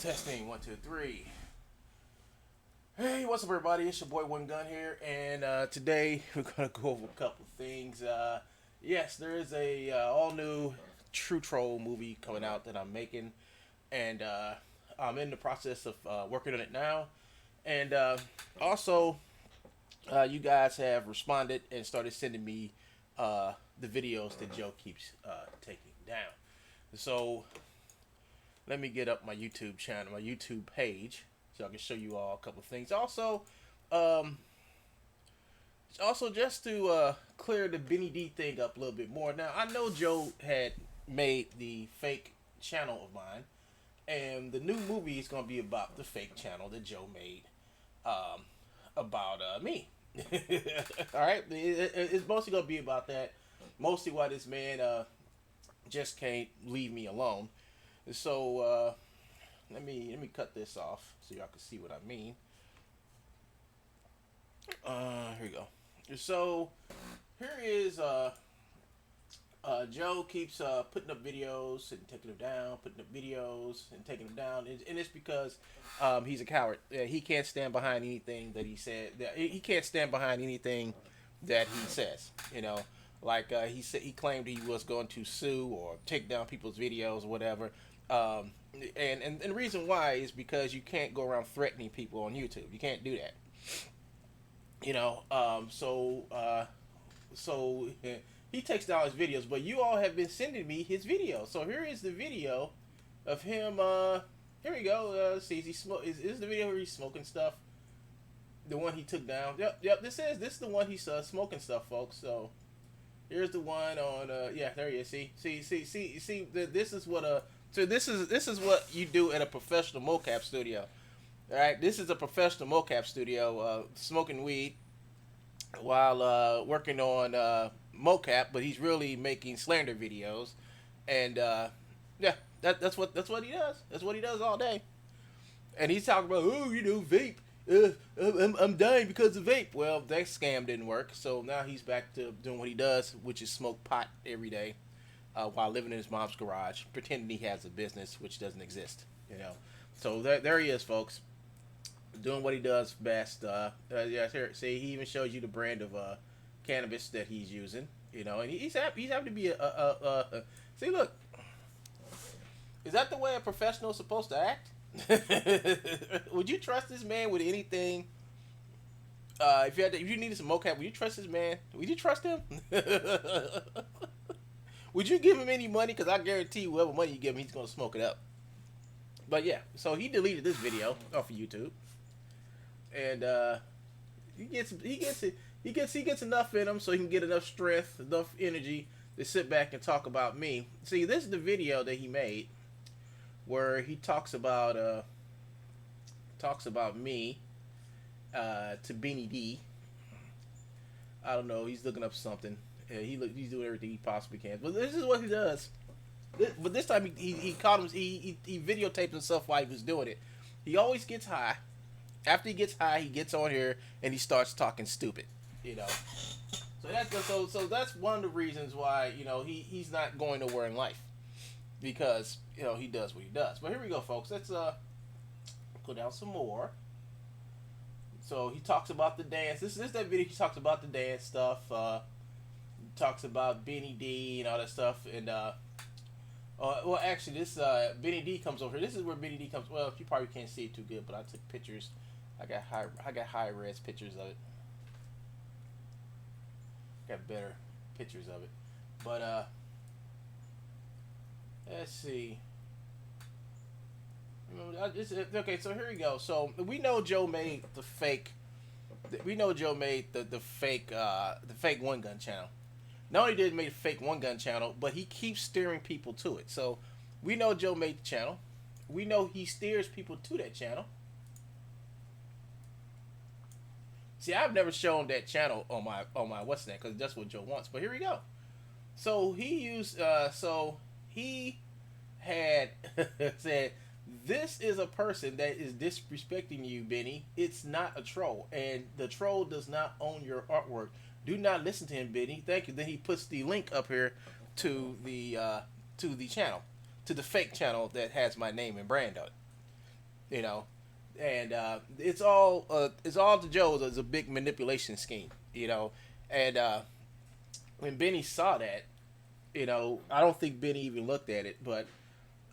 Testing 1, 2, 3. Hey, what's up, everybody? It's your boy One Gun here, and today we're gonna go over a couple things. Yes, there is a all new Tru-toll movie coming out that I'm making, and I'm in the process of working on it now. And also, you guys have responded and started sending me the videos that Joe keeps taking down. So let me get up my YouTube channel, my YouTube page, so I can show you all a couple of things. Um, also just to clear the Benny D thing up a little bit more. Now I know Joe had made the fake channel of mine, and the new movie is going to be about the fake channel that Joe made about me. All right, it's mostly going to be about that. Mostly why this man just can't leave me alone. So let me cut this off so y'all can see what I mean. Here we go. So here is Joe keeps putting up videos and taking them down, putting up videos and taking them down, and it's because he's a coward. He can't stand behind anything that he said. He can't stand behind anything that he says. You know, like he said, he claimed he was going to sue or take down people's videos or whatever. And the reason why is because you can't go around threatening people on YouTube. You can't do that. You know, so he takes down his videos, but you all have been sending me his videos. So here is the video of him. Here we go. See, is this the video where he's smoking stuff? The one he took down. Yep. This is the one he's smoking stuff, folks. So here's the one on. Yeah, there he is. See. This is what So this is what you do at a professional mocap studio. All right, this is a professional mocap studio, smoking weed while working on mocap, but he's really making slander videos, and yeah, that's what he does. That's what he does all day, and he's talking about vape. I'm dying because of vape. Well, that scam didn't work, so now he's back to doing what he does, which is smoke pot every day. While living in his mom's garage, pretending he has a business which doesn't exist, you know. So there he is, folks, doing what he does best. Yeah, here, see, he even shows you the brand of cannabis that he's using, you know, and he's happy to be see, look, is that the way a professional is supposed to act? Would you trust this man with anything? If you needed some mocap, would you trust this man? Would you trust him? Would you give him any money? Because I guarantee you, whatever money you give him, he's gonna smoke it up. But yeah, so he deleted this video off of YouTube, and he gets enough in him so he can get enough strength, enough energy to sit back and talk about me. See, this is the video that he made where he talks about me to Beanie D. I don't know. He's looking up something. He's doing everything he possibly can. But this is what he does. But this time he caught him. He videotaped himself while he was doing it. He always gets high. After he gets high, he gets on here and he starts talking stupid. You know. So that's one of the reasons why, you know, he's not going nowhere in life, because, you know, he does what he does. But here we go, folks. Let's go down some more. So he talks about the dance. This is that video. He talks about the dance stuff. Talks about Benny D and all that stuff, and well, actually, this Benny D comes over here. This is where Benny D comes. Well, you probably can't see it too good, but I took pictures. I got high res pictures of it. Got better pictures of it, but let's see. Okay, so here we go. So we know Joe made the fake. We know Joe made the fake One Gun channel. Not only did he make a fake One Gun channel, but he keeps steering people to it. So we know Joe made the channel. We know he steers people to that channel. See, I've never shown that channel on my what's that, because that's what Joe wants. But here we go. So he had said, "This is a person that is disrespecting you, Benny. It's not a troll, and the troll does not own your artwork. Do not listen to him, Benny. Thank you." Then he puts the link up here to the channel, to the fake channel that has my name and brand on it. you know, and it's all to Joe as a big manipulation scheme, you know, and when Benny saw that, you know, I don't think Benny even looked at it, but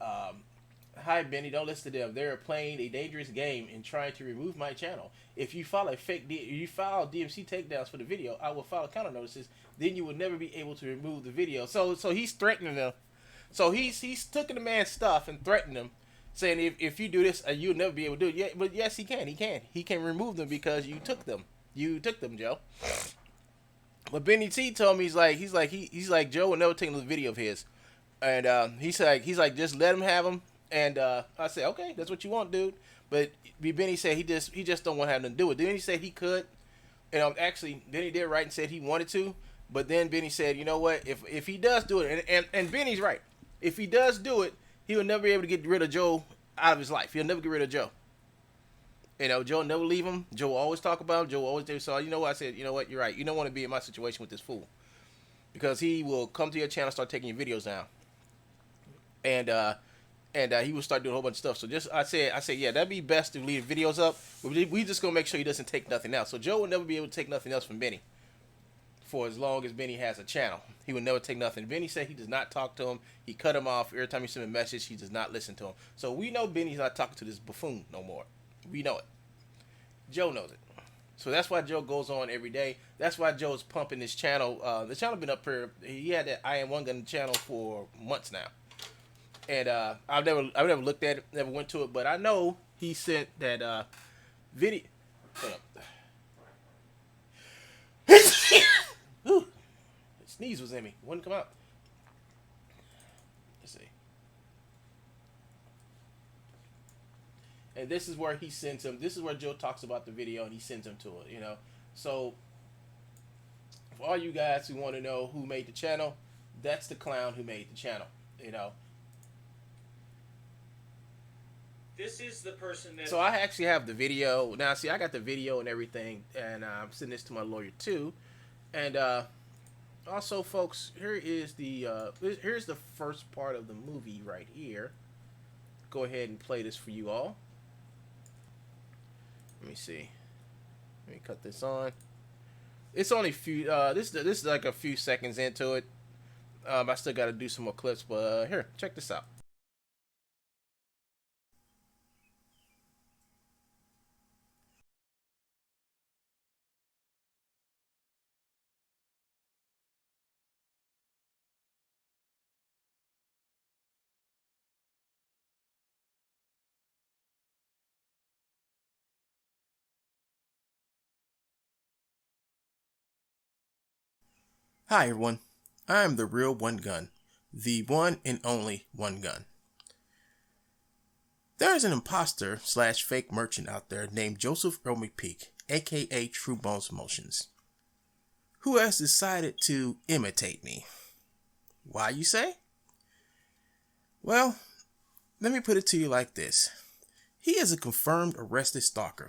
um, hi Benny, don't listen to them. They're playing a dangerous game and trying to remove my channel. If you file you file DMC takedowns for the video, I will file counter notices. Then you will never be able to remove the video. So he's threatening them. So he's taking the man's stuff and threatening him, saying if you do this, you'll never be able to do it. Yeah, but yes, he can. He can remove them because you took them. You took them, Joe. But Benny T told me he's like Joe will never take another video of his, and he's like just let him have them. And I said okay, that's what you want, dude. But Benny said he just don't want to have nothing to do with it. Then he said he could, and actually Benny did right and said he wanted to. But then Benny said, you know what, if he does do it, and Benny's right, if he does do it, he will never be able to get rid of Joe out of his life. He'll never get rid of Joe. You know, Joe never leave him. Joe always talk about him. Joe always do. So you know what I said? You know what? You're right. You don't want to be in my situation with this fool, because he will come to your channel, start taking your videos down, and he will start doing a whole bunch of stuff. So I said, yeah, that'd be best to leave videos up. But we just gonna make sure he doesn't take nothing else. So Joe will never be able to take nothing else from Benny for as long as Benny has a channel. He will never take nothing. Benny said he does not talk to him. He cut him off every time he sent a message. He does not listen to him. So we know Benny's not talking to this buffoon no more. We know it. Joe knows it. So that's why Joe goes on every day. That's why Joe's pumping his channel. The channel been up here. He had that I Am One Gun channel for months now. And I've never looked at it, never went to it, but I know he sent that video. Ooh, sneeze was in me. Wouldn't come out. Let's see. And this is where he sends him. This is where Joe talks about the video and he sends him to it, you know. So for all you guys who want to know who made the channel, that's the clown who made the channel, you know. This is the person that... So I actually have the video. Now, see, I got the video and everything, and I'm sending this to my lawyer, too. And also, folks, here's the first part of the movie right here. Go ahead and play this for you all. Let me see. Let me cut this on. It's only a few... this is like a few seconds into it. I still got to do some more clips, but here, check this out. Hi everyone, I am the real One Gun, the one and only One Gun. There is an imposter / fake merchant out there named Joseph Earl McPeak, aka Truebones Motions, who has decided to imitate me. Why, you say? Well, let me put it to you like this. He is a confirmed arrested stalker.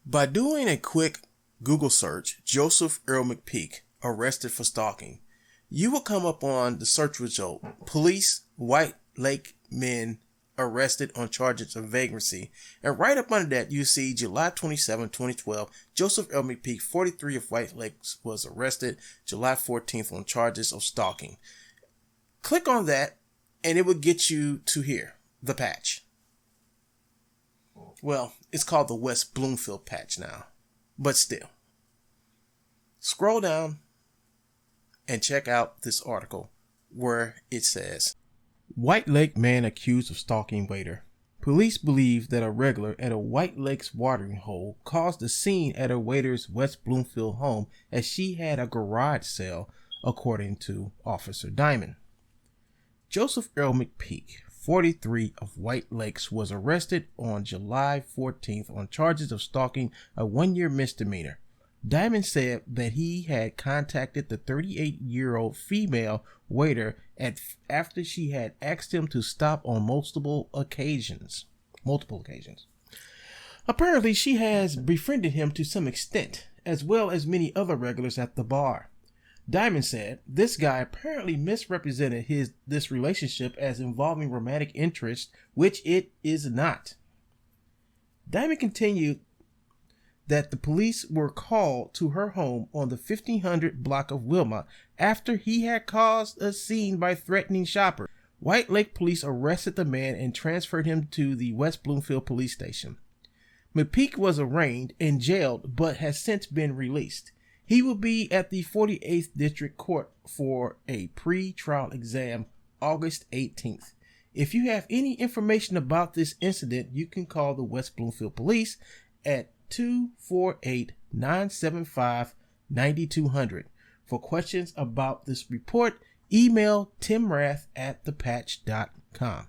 By doing a quick Google search, Joseph Earl McPeak, arrested for stalking, you will come up on the search result, police, White Lake men arrested on charges of vagrancy. And right up under that, you see July 27, 2012, Joseph L. McPeak, 43 of White Lakes, was arrested July 14th on charges of stalking. Click on that and it will get you to here, the patch. Well, it's called the West Bloomfield patch now, but still. Scroll down and check out this article where it says, White Lake man accused of stalking waiter. Police believe that a regular at a White Lakes watering hole caused a scene at a waiter's West Bloomfield home as she had a garage sale, according to Officer Diamond. Joseph Earl McPeak, 43 of White Lakes, was arrested on July 14th on charges of stalking a one-year misdemeanor. Diamond said that he had contacted the 38-year-old female waiter after she had asked him to stop on multiple occasions. Apparently, she has befriended him to some extent, as well as many other regulars at the bar. Diamond said this guy apparently misrepresented this relationship as involving romantic interest, which it is not. Diamond continued that the police were called to her home on the 1500 block of Wilma after he had caused a scene by threatening shoppers. White Lake police arrested the man and transferred him to the West Bloomfield police station. McPeak was arraigned and jailed but has since been released. He will be at the 48th District Court for a pre-trial exam August 18th. If you have any information about this incident, you can call the West Bloomfield Police at 248-975-9200. For questions about this report, email timrath@thepatch.com.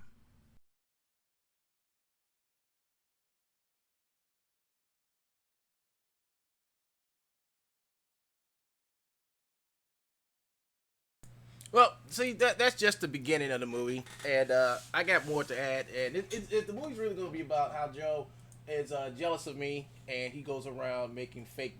Well, see, that's just the beginning of the movie, and I got more to add. And the movie's really going to be about how Joe is jealous of me, and he goes around making fake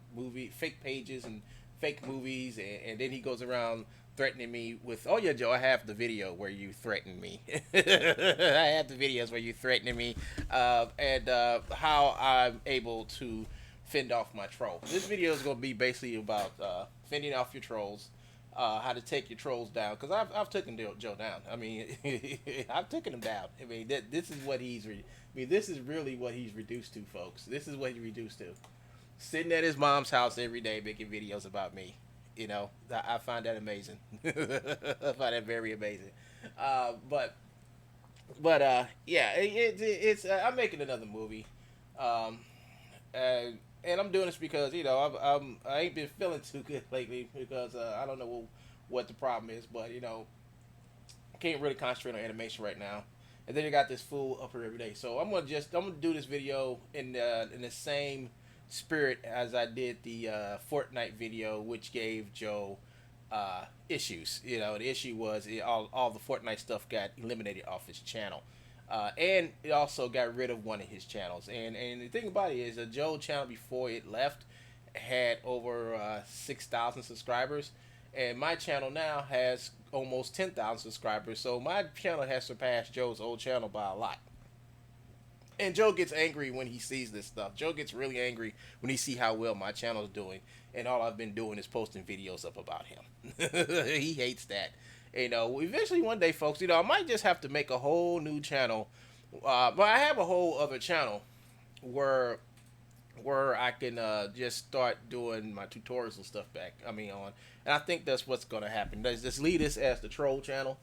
pages and fake movies, and then he goes around threatening me with, oh yeah, Joe, I have the video where you threatened me. I have the videos where you threatening me, and how I'm able to fend off my troll. This video is going to be basically about fending off your trolls. How to take your trolls down, because I've taken Joe down. I mean, I've taken him down. I mean, this is what this is really what he's reduced to, folks. This is what he's reduced to. Sitting at his mom's house every day making videos about me. You know, I find that amazing. I find that very amazing. But yeah, it's I'm making another movie. And I'm doing this because, you know, I ain't been feeling too good lately because I don't know what the problem is, but, you know, I can't really concentrate on animation right now. And then you got this fool up here every day. So I'm gonna do this video in the same spirit as I did the Fortnite video, which gave Joe issues. You know, the issue was all the Fortnite stuff got eliminated off his channel. And it also got rid of one of his channels. And the thing about it is, the Joe channel before it left had over 6,000 subscribers. And my channel now has almost 10,000 subscribers. So my channel has surpassed Joe's old channel by a lot. And Joe gets angry when he sees this stuff. Joe gets really angry when he see how well my channel is doing. And all I've been doing is posting videos up about him. He hates that. You know, eventually one day, folks, you know, I might just have to make a whole new channel. But I have a whole other channel where I can just start doing my tutorials and stuff on. And I think that's what's going to happen. Just leave this as the troll channel.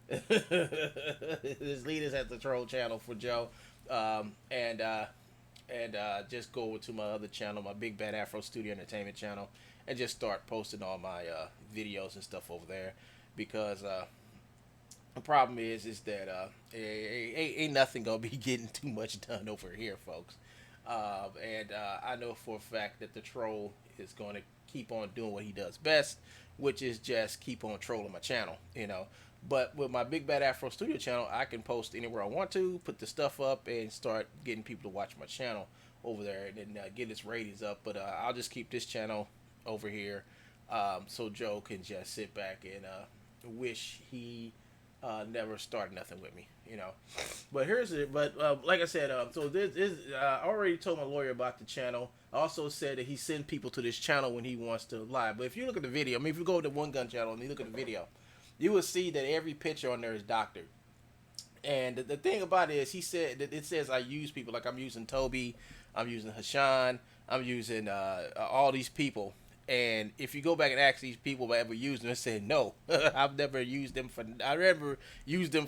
Just leave this as the troll channel for Joe. And just go over to my other channel, my Big Bad Afro Studio Entertainment channel, and just start posting all my videos and stuff over there. Because the problem is that ain't nothing gonna be getting too much done over here, folks. And I know for a fact that the troll is going to keep on doing what he does best, which is just keep on trolling my channel, you know. But with my Big Bad Afro Studio channel, I can post anywhere I want to, put the stuff up, and start getting people to watch my channel over there, and then get its ratings up. But I'll just keep this channel over here, so Joe can just sit back and wish he never started nothing with me, you know. But here's it. But like I said, so this I already told my lawyer about the channel. I also said that he sends people to this channel when he wants to lie. But if you look at the video, I mean, if you go to the One Gun channel and you look at the video, you will see that every picture on there is doctored. And the thing about it is, he said that it says I use people, like I'm using Toby, I'm using Hashan, I'm using all these people. And if you go back and ask these people if I ever used them, they say no. I've never used them for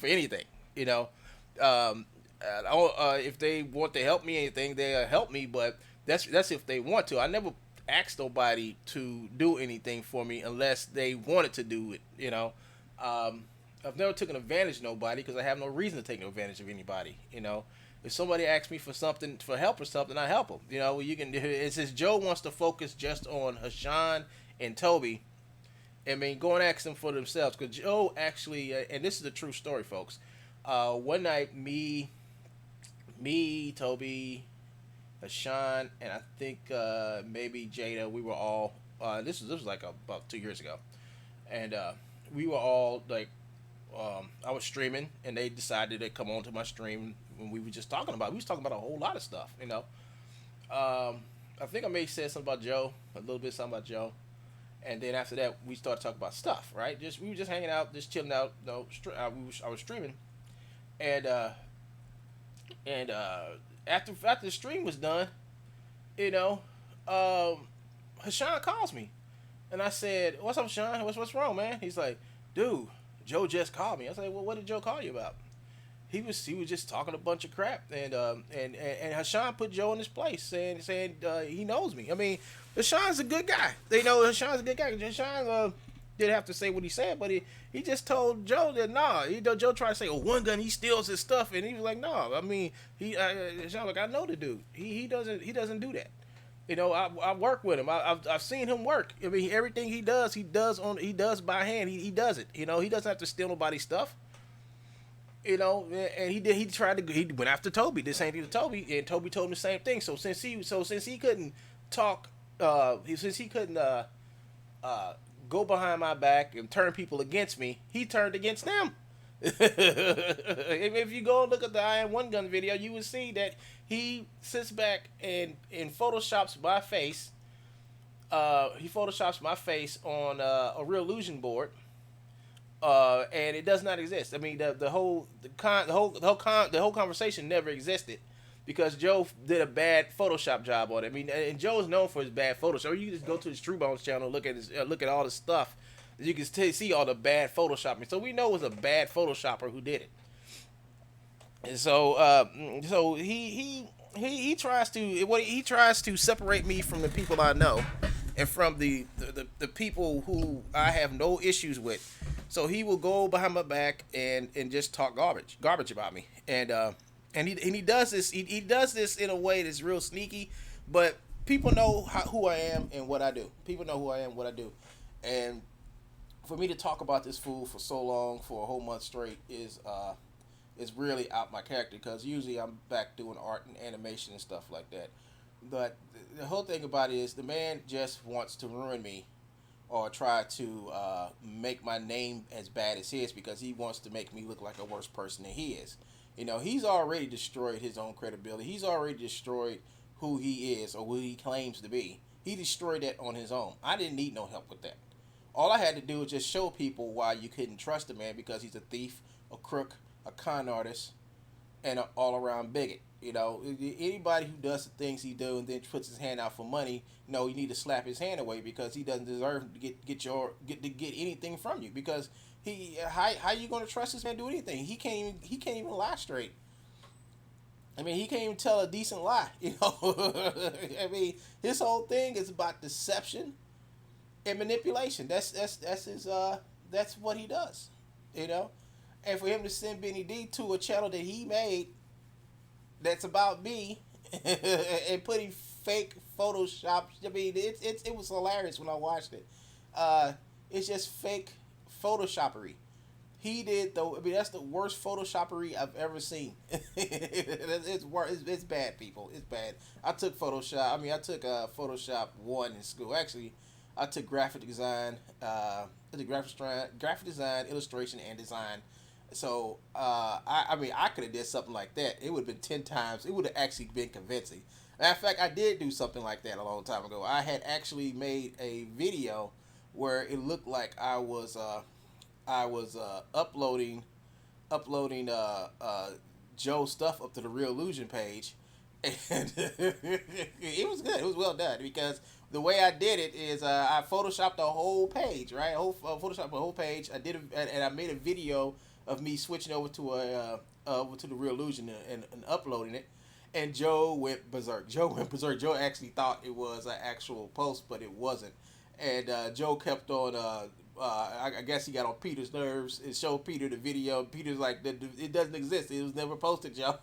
anything, you know. If they want to help me anything, they'll help me, but that's if they want to. I never asked nobody to do anything for me unless they wanted to do it, you know. I've never taken advantage of nobody because I have no reason to take no advantage of anybody, you know. If somebody asks me for something, for help or something, I help them. You know, you can. It says Joe wants to focus just on Hashan and Toby. I mean, go and ask them for themselves. Because Joe actually, and this is a true story, folks. One night, me, Toby, Hashan, and I think maybe Jada, we were all. This was like about 2 years ago, and we were all like. I was streaming, and they decided to come onto my stream when we were just talking about. We was talking about a whole lot of stuff, you know. I think I may have said something about Joe, a little bit something about Joe, and then after that we started talking about stuff, right? We were just hanging out, just chilling out. No, I was streaming, and after the stream was done, you know, Hashan calls me, and I said, "What's up, Sean? What's wrong, man?" He's like, "Dude, Joe just called me." I was like, "Well, what did Joe call you about?" He was just talking a bunch of crap, and Hashan put Joe in his place, saying he knows me. I mean, Hashan's a good guy. They know Hashan's a good guy. Hashan didn't have to say what he said, but he just told Joe that nah. Joe tried to say, "Oh, one gun, he steals his stuff," and he was like, "No, I mean, Hashan, like, I know the dude. He doesn't do that. You know, I work with him. I've seen him work. I mean, everything he does by hand. He does it. You know, he doesn't have to steal nobody's stuff." You know, and he went after Toby, the same thing to Toby, and Toby told him the same thing. So since he couldn't talk, since he couldn't go behind my back and turn people against me, he turned against them. If you go and look at the I Am One Gun video, you would see that he sits back and photoshops my face. He photoshops my face on a real illusion board. And it does not exist. I mean, the whole conversation never existed because Joe did a bad Photoshop job on it. I mean, and Joe's known for his bad Photoshop. You can just go to his Truebones channel, look at all the stuff. You can see all the bad Photoshopping. So we know it was a bad Photoshopper who did it. And so he tries to separate me from the people I know and from the people who I have no issues with. So he will go behind my back and just talk garbage about me, and he does this. He does this in a way that's real sneaky, but people know who I am and what I do. People know who I am, and what I do, and for me to talk about this fool for so long, for a whole month straight, is really out my character, because usually I'm back doing art and animation and stuff like that. But the whole thing about it is the man just wants to ruin me, or try to make my name as bad as his, because he wants to make me look like a worse person than he is. You know, he's already destroyed his own credibility. He's already destroyed who he is or who he claims to be. He destroyed that on his own. I didn't need no help with that. All I had to do was just show people why you couldn't trust the man, because he's a thief, a crook, a con artist, and an all-around bigot. You know, anybody who does the things he do and then puts his hand out for money, you need to slap his hand away, because he doesn't deserve to get anything from you. Because how you gonna trust this man to do anything? He can't even lie straight. I mean, he can't even tell a decent lie. You know, I mean, his whole thing is about deception and manipulation. That's his that's what he does. You know, and for him to send Benny D to a channel that he made, that's about me, and putting fake Photoshop. I mean, it was hilarious when I watched it. It's just fake Photoshoppery. He did though. I mean, that's the worst Photoshoppery I've ever seen. It's bad, people. It's bad. I took Photoshop. I mean, I took Photoshop 1 in school. Actually, I took graphic design. I did graphic design, illustration, and design. So, I mean, I could have did something like that. It would have been 10 times. It would have actually been convincing. Matter of fact, I did do something like that a long time ago. I had actually made a video where it looked like I was uploading Joe's stuff up to the Real Illusion page, and it was good. It was well done, because the way I did it is I photoshopped the whole page, right? Photoshopped the whole page. And I made a video of me switching over to the Real Illusion and uploading it, and Joe went berserk. Joe actually thought it was an actual post, but it wasn't. And Joe kept on. I guess he got on Peter's nerves and showed Peter the video. Peter's like, "It doesn't exist. It was never posted, Joe."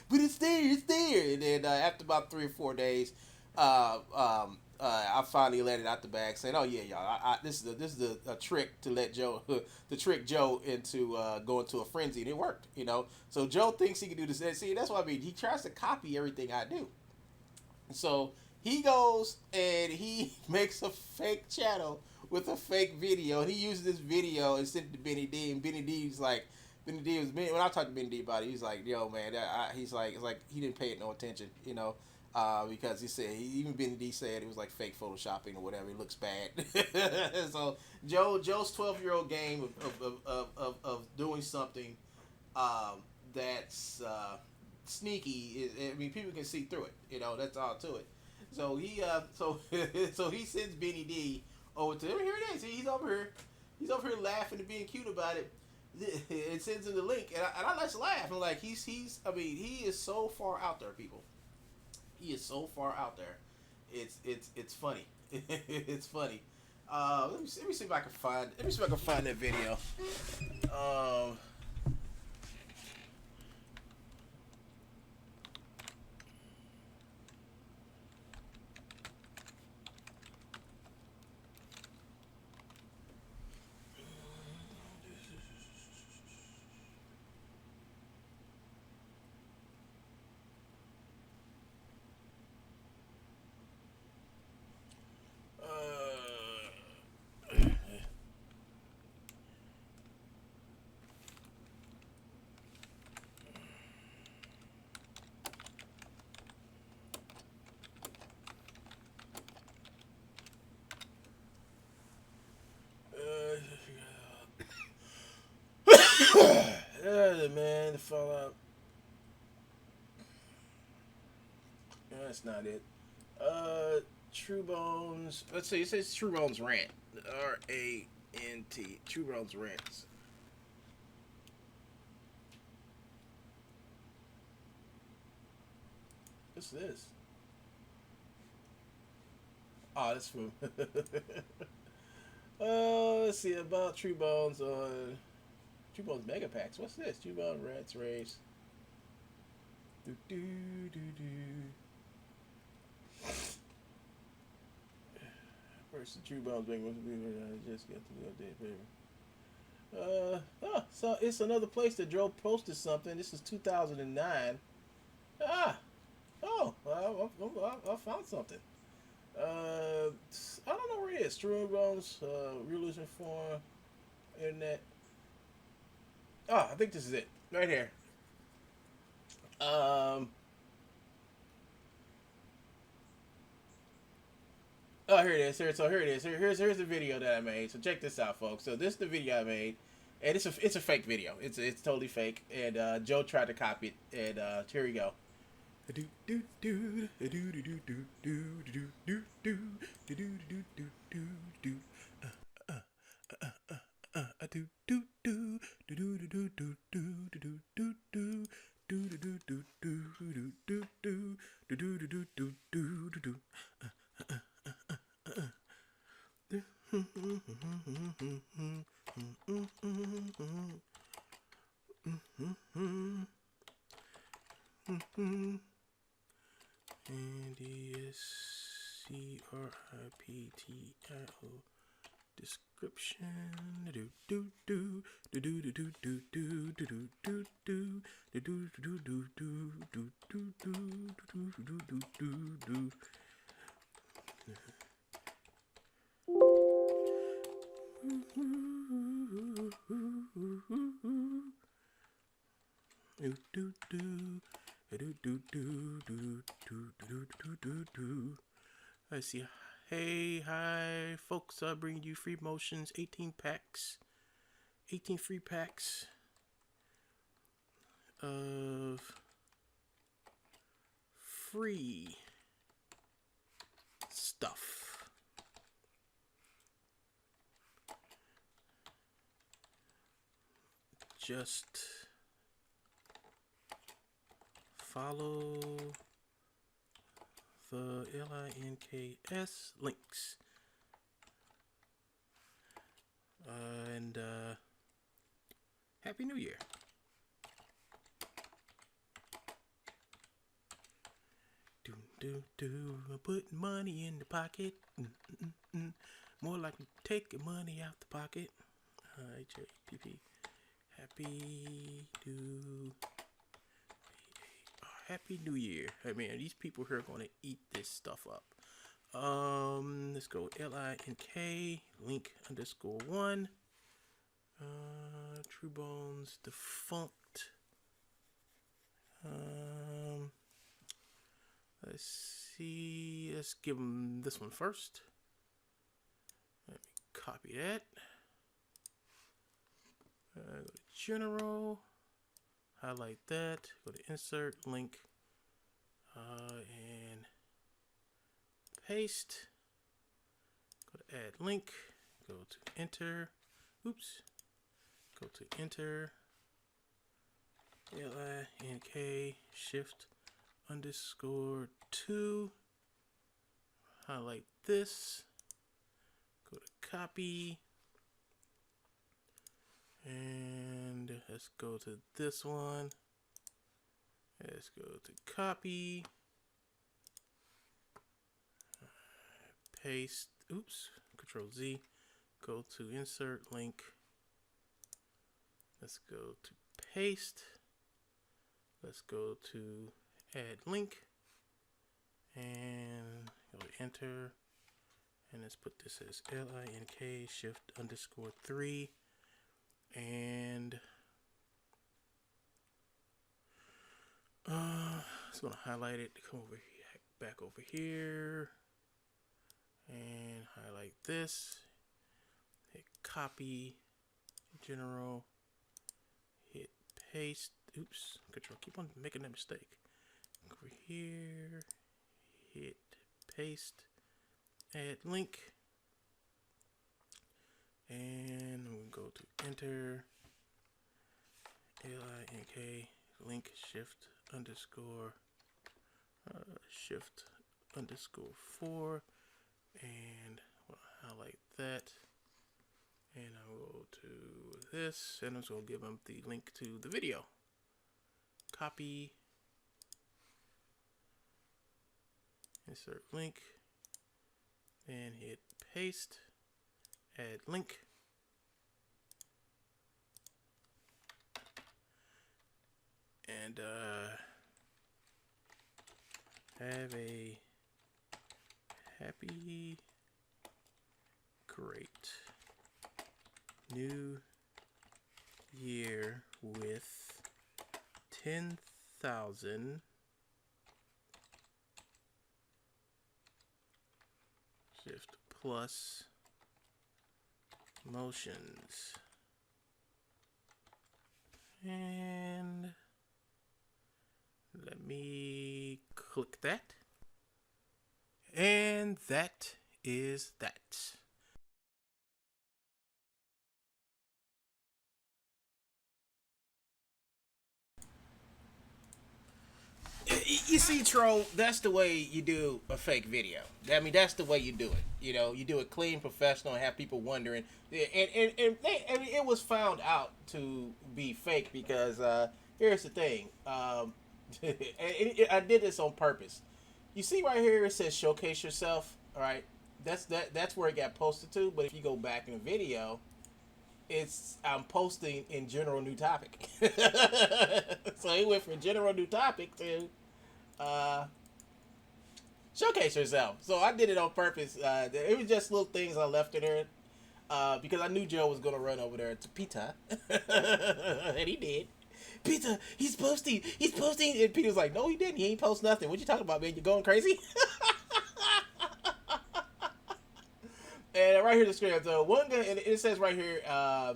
But it's there. And then after about 3 or 4 days, I finally let it out the bag, saying, "Oh yeah, y'all, this is a trick to let Joe, to trick Joe into going to a frenzy," and it worked, you know. So Joe thinks he can do this. See, that's what I mean. He tries to copy everything I do. So he goes and he makes a fake channel with a fake video, and he uses this video and sent it to Benny D. And Benny D's like, when I talked to Benny D about it, he's like, "Yo, man, he's like, it's like he didn't pay it no attention, you know." Because he said even Benny D said it was like fake photoshopping or whatever. It looks bad. So Joe's 12-year-old game of doing something that's sneaky. I mean, people can see through it. You know, that's all to it. So so he sends Benny D over to him. Here it is. He's over here. He's over here laughing and being cute about it. It sends him the link, and I just laugh. I'm like, he is so far out there, people. He is so far out there. It's funny. It's funny. Let me see if I can find. Let me see if I can find that video. Man, the Fallout. That's not it. Truebones. Let's see. It says Truebones rant. R-A-N-T. Truebones rants. What's this? Oh, that's from. Let's see about Truebones on. Truebones Mega Packs. What's this? Truebones Rats Race. Do do do do. First, the Truebones Mega Packs. I just got to the update, baby. So it's another place that Joe posted something. This is 2009. I found something. I don't know where it is. Truebones, Revolution Forum, Internet. Oh, I think this is it. Right here. Oh, here it is. So here it is. Here's the video that I made. So check this out, folks. So this is the video I made, and it's a fake video. It's totally fake. And Joe tried to copy it. And here we go. NDSCRIPTIO description. Let's see. Hey, hi, folks. I bring you free motions, 18 packs, 18 free packs of free stuff. Just follow the links links. And Happy New Year. Put money in the pocket. More like taking money out the pocket. H-A-P-P. Happy New Year. I mean, these people here are going to eat this stuff up. Let's go LINK link_1. Truebones defunct. Let's see. Let's give them this one first. Let me copy that. Go to general. Highlight that. Go to insert link. And paste. Go to add link. Go to enter. Oops. Go to enter. LINK shift _2. Highlight this. Go to copy. And let's go to this one. Let's go to copy. Paste. Oops. Control Z. Go to insert link. Let's go to paste. Let's go to add link. And go to enter. And let's put this as LINK shift _3. And it's gonna highlight it, come over here, back over here, and highlight this. Hit copy, general, hit paste. Oops, control, keep on making that mistake. Over here, hit paste, add link, and we'll go to enter, LINK link shift _4, and we'll highlight that, and I'll go to this, and I'm just gonna give them the link to the video. Copy, insert link, and hit paste, add link. And have a happy, great new year with 10,000 shift plus motions. And let me click that. And that is that. You see, Troll, that's the way you do a fake video. I mean, that's the way you do it. You know, you do it clean, professional, and have people wondering. And it was found out to be fake because here's the thing. I did this on purpose. You see right here, it says showcase yourself. All right, that's where it got posted to. But if you go back in the video, I'm posting in general new topic. So it went from general new topic to showcase yourself. So I did it on purpose. It was just little things I left in there because I knew Joe was gonna run over there to Peter, and he did. Peter, he's posting, and Peter was like, "No, he didn't. He ain't post nothing. What you talking about, man? You going crazy?" And right here, the screen. So one guy, and it says right here. I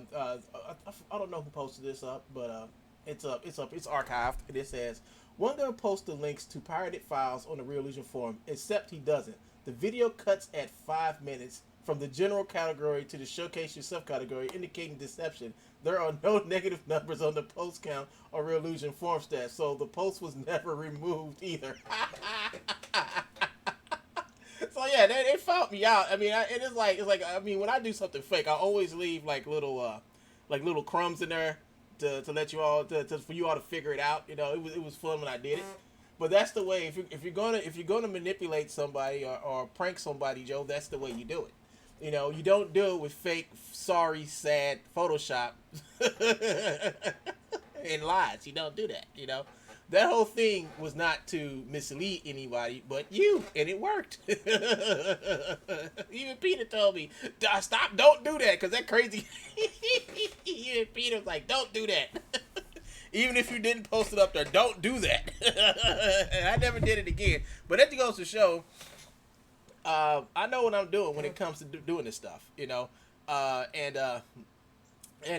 don't know who posted this up, but it's up. It's archived, and it says one guy posted links to pirated files on the Real Illusion forum, except he doesn't. The video cuts at 5 minutes from the general category to the showcase yourself category, indicating deception. There are no negative numbers on the post count or Real Illusion forum stats, so the post was never removed either. So yeah, it found me out. I mean, it's like I mean, when I do something fake, I always leave like little crumbs in there to let you all for you all to figure it out. You know, it was fun when I did it. But that's the way. If you're gonna manipulate somebody or prank somebody, Joe, that's the way you do it. You know, you don't do it with fake, sorry, sad Photoshop and lies. You don't do that. You know. That whole thing was not to mislead anybody but you, and it worked. Even Peter told me, "Stop! Don't do that, cause that crazy." Even Peter was like, "Don't do that." Even if you didn't post it up there, don't do that. And I never did it again. But that goes to show, I know what I'm doing when it comes to doing this stuff, and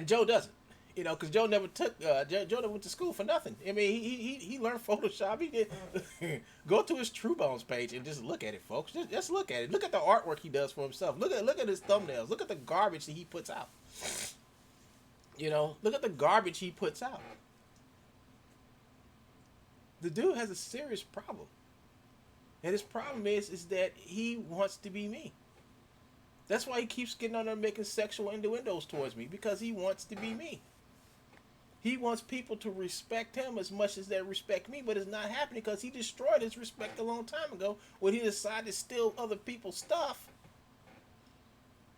Joe doesn't, because Joe never took, Joe never went to school for nothing. I mean, he learned Photoshop. He did. Go to his Truebones page and just look at it, folks. Just look at it. Look at the artwork he does for himself. Look at his thumbnails. Look at the garbage that he puts out. Look at the garbage he puts out. The dude has a serious problem. And his problem is that he wants to be me. That's why he keeps getting on there making sexual innuendos towards me, because he wants to be me. He wants people to respect him as much as they respect me, but it's not happening because he destroyed his respect a long time ago when he decided to steal other people's stuff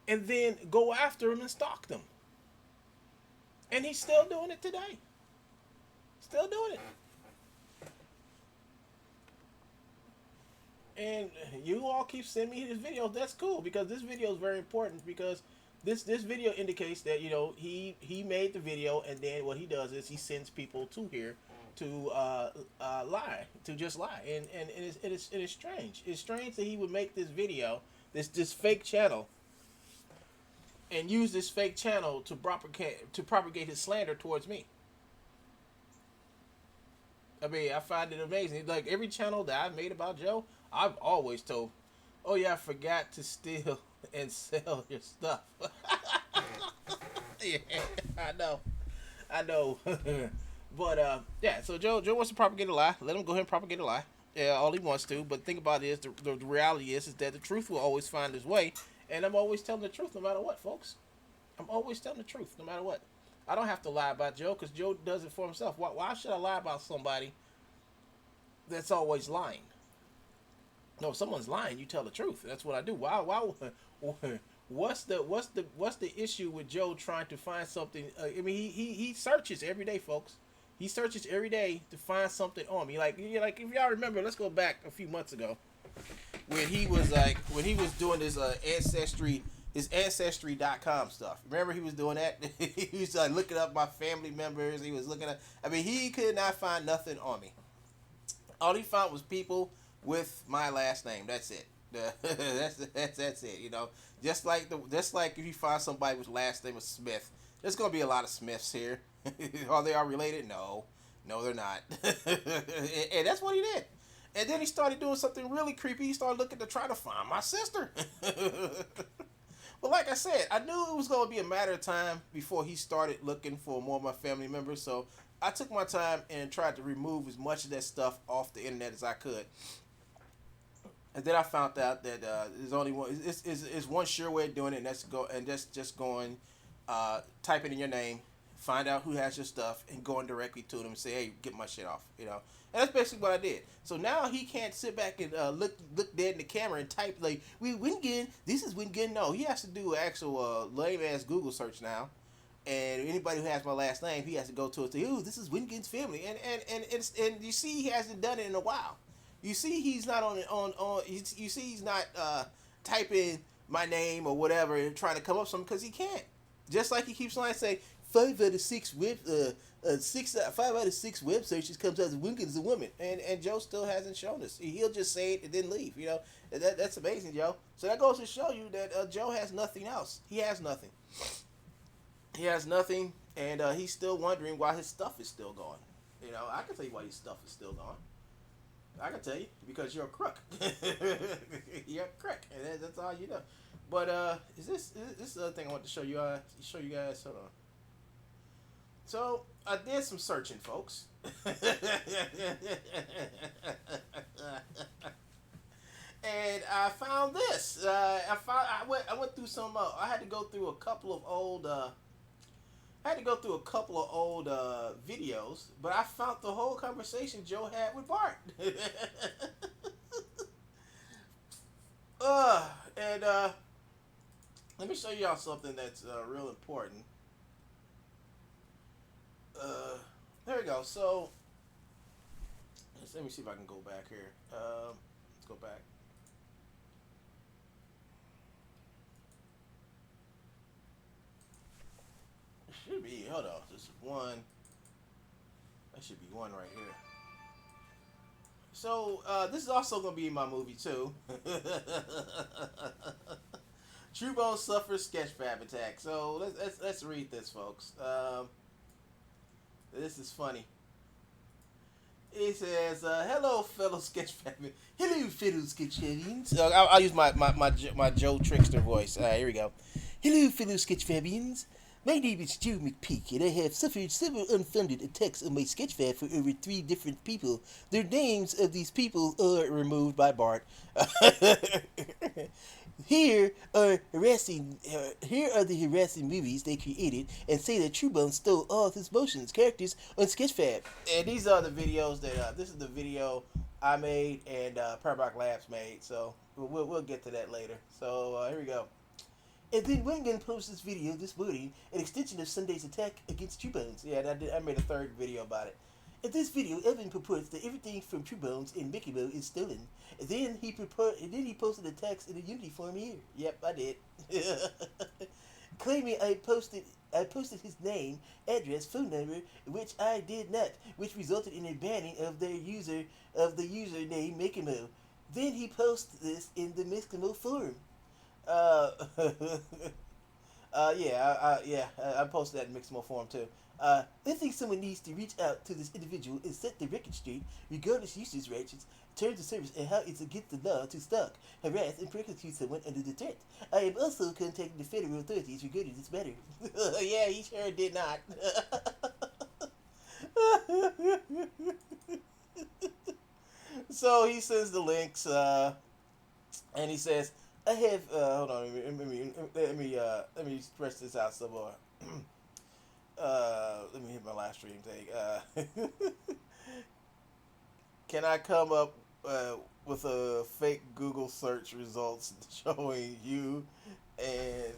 and then go after them and stalk them. And he's still doing it today. Still doing it. And you all keep sending me his videos. That's cool, because this video is very important, because this video indicates that he made the video, and then what he does is he sends people to here to lie, to just lie, and it's strange. It's strange that he would make this video, this fake channel, and use this fake channel to propagate his slander towards me. I mean, I find it amazing. Like, every channel that I've made about Joe, I've always told, oh yeah, I forgot to steal and sell your stuff. Yeah, I know. But yeah, so Joe wants to propagate a lie. Let him go ahead and propagate a lie. Yeah, all he wants to. But think about it is the reality is that the truth will always find its way, and I'm always telling the truth no matter what, folks. I'm always telling the truth no matter what. I don't have to lie about Joe, because Joe does it for himself. Why should I lie about somebody that's always lying? No, if someone's lying, you tell the truth. That's what I do. Why? What's the issue with Joe trying to find something? I mean, he searches every day, folks. He searches every day to find something on me. Like if y'all remember, let's go back a few months ago when he was doing his ancestry.com stuff. Remember, he was doing that. He was looking up my family members. He was looking at. I mean, he could not find nothing on me. All he found was people with my last name. That's it. That's it. Just like if you find somebody with last name of Smith, there's gonna be a lot of Smiths here. Are they all related? No, they're not. And that's what he did. And then he started doing something really creepy. He started looking to try to find my sister. But like I said, I knew it was going to be a matter of time before he started looking for more of my family members. So I took my time and tried to remove as much of that stuff off the internet as I could. And then I found out that there's only one. It's one sure way of doing it, and that's just going, typing in your name, find out who has your stuff, and going directly to them and say, hey, get my shit off. And that's basically what I did. So now he can't sit back and look dead in the camera and type like, we Wingan, this is Wingan. No, he has to do an actual lame ass Google search now. And anybody who has my last name, he has to go to it and say, oh, this is Wingan's family. And you see he hasn't done it in a while. You see he's not you see he's not typing my name or whatever and trying to come up with something, because he can't. Just like he keeps trying to say 5 out of 6 web searches comes out as Wingan is a woman, and Joe still hasn't shown us. He'll just say it and then leave. That's amazing, Joe. So that goes to show you that Joe has nothing else. He has nothing. He has nothing, and he's still wondering why his stuff is still gone. I can tell you why his stuff is still gone. I can tell you, because you're a crook. You're a crook, and that's all you know. But is this the other thing I want to show you? Show you guys. Hold on. So I did some searching, folks. And I found this. I went through some. I had to go through a couple of old. Videos, but I found the whole conversation Joe had with Bart. And let me show y'all something that's real important. There we go. So let me see if I can go back here. Let's go back. It should be. Hold on. Just one. That should be one right here. So, this is also going to be in my movie, too. Truebones suffers sketchfab attack. So, let's read this, folks. This is funny. It says, hello, fellow sketchfab. Hello, fellow sketchfabians. I'll use my Joe Trickster voice. Here we go. Hello, fellow sketchfabians. My name is Joe McPeak, and I have suffered several unfunded attacks on my sketchfab for over 3 different people. The names of these people are removed by Bart. Here are the harassing movies they created and say that Truebones stole all of his motions characters on Sketchfab. And these are the videos that this is the video I made and Parabox Labs made. So we'll get to that later. So here we go. And then one gun posted this video this morning, an extension of Sunday's attack against Truebones. Yeah, I made a 3rd video about it. In this video, Evan purports that everything from Truebones and Mickey Mo is stolen. And then he posted attacks in a Unity form here. Yep, I did. Claiming I posted his name, address, phone number, which I did not, which resulted in a banning of the username Mickey Mo. Then he posted this in the Mickey Mo forum. I posted that in Mixmo forum too. I think someone needs to reach out to this individual and set the record straight regardless usage rates, terms of service, and how it's against the law to stalk, harass, and persecute someone under the threat. I am also contacting the federal authorities regarding this matter. Yeah, he sure did not. So he sends the links, and he says, I have, hold on, let me stretch this out some more. Let me hit my live stream take. Can I come up with a fake Google search results showing you and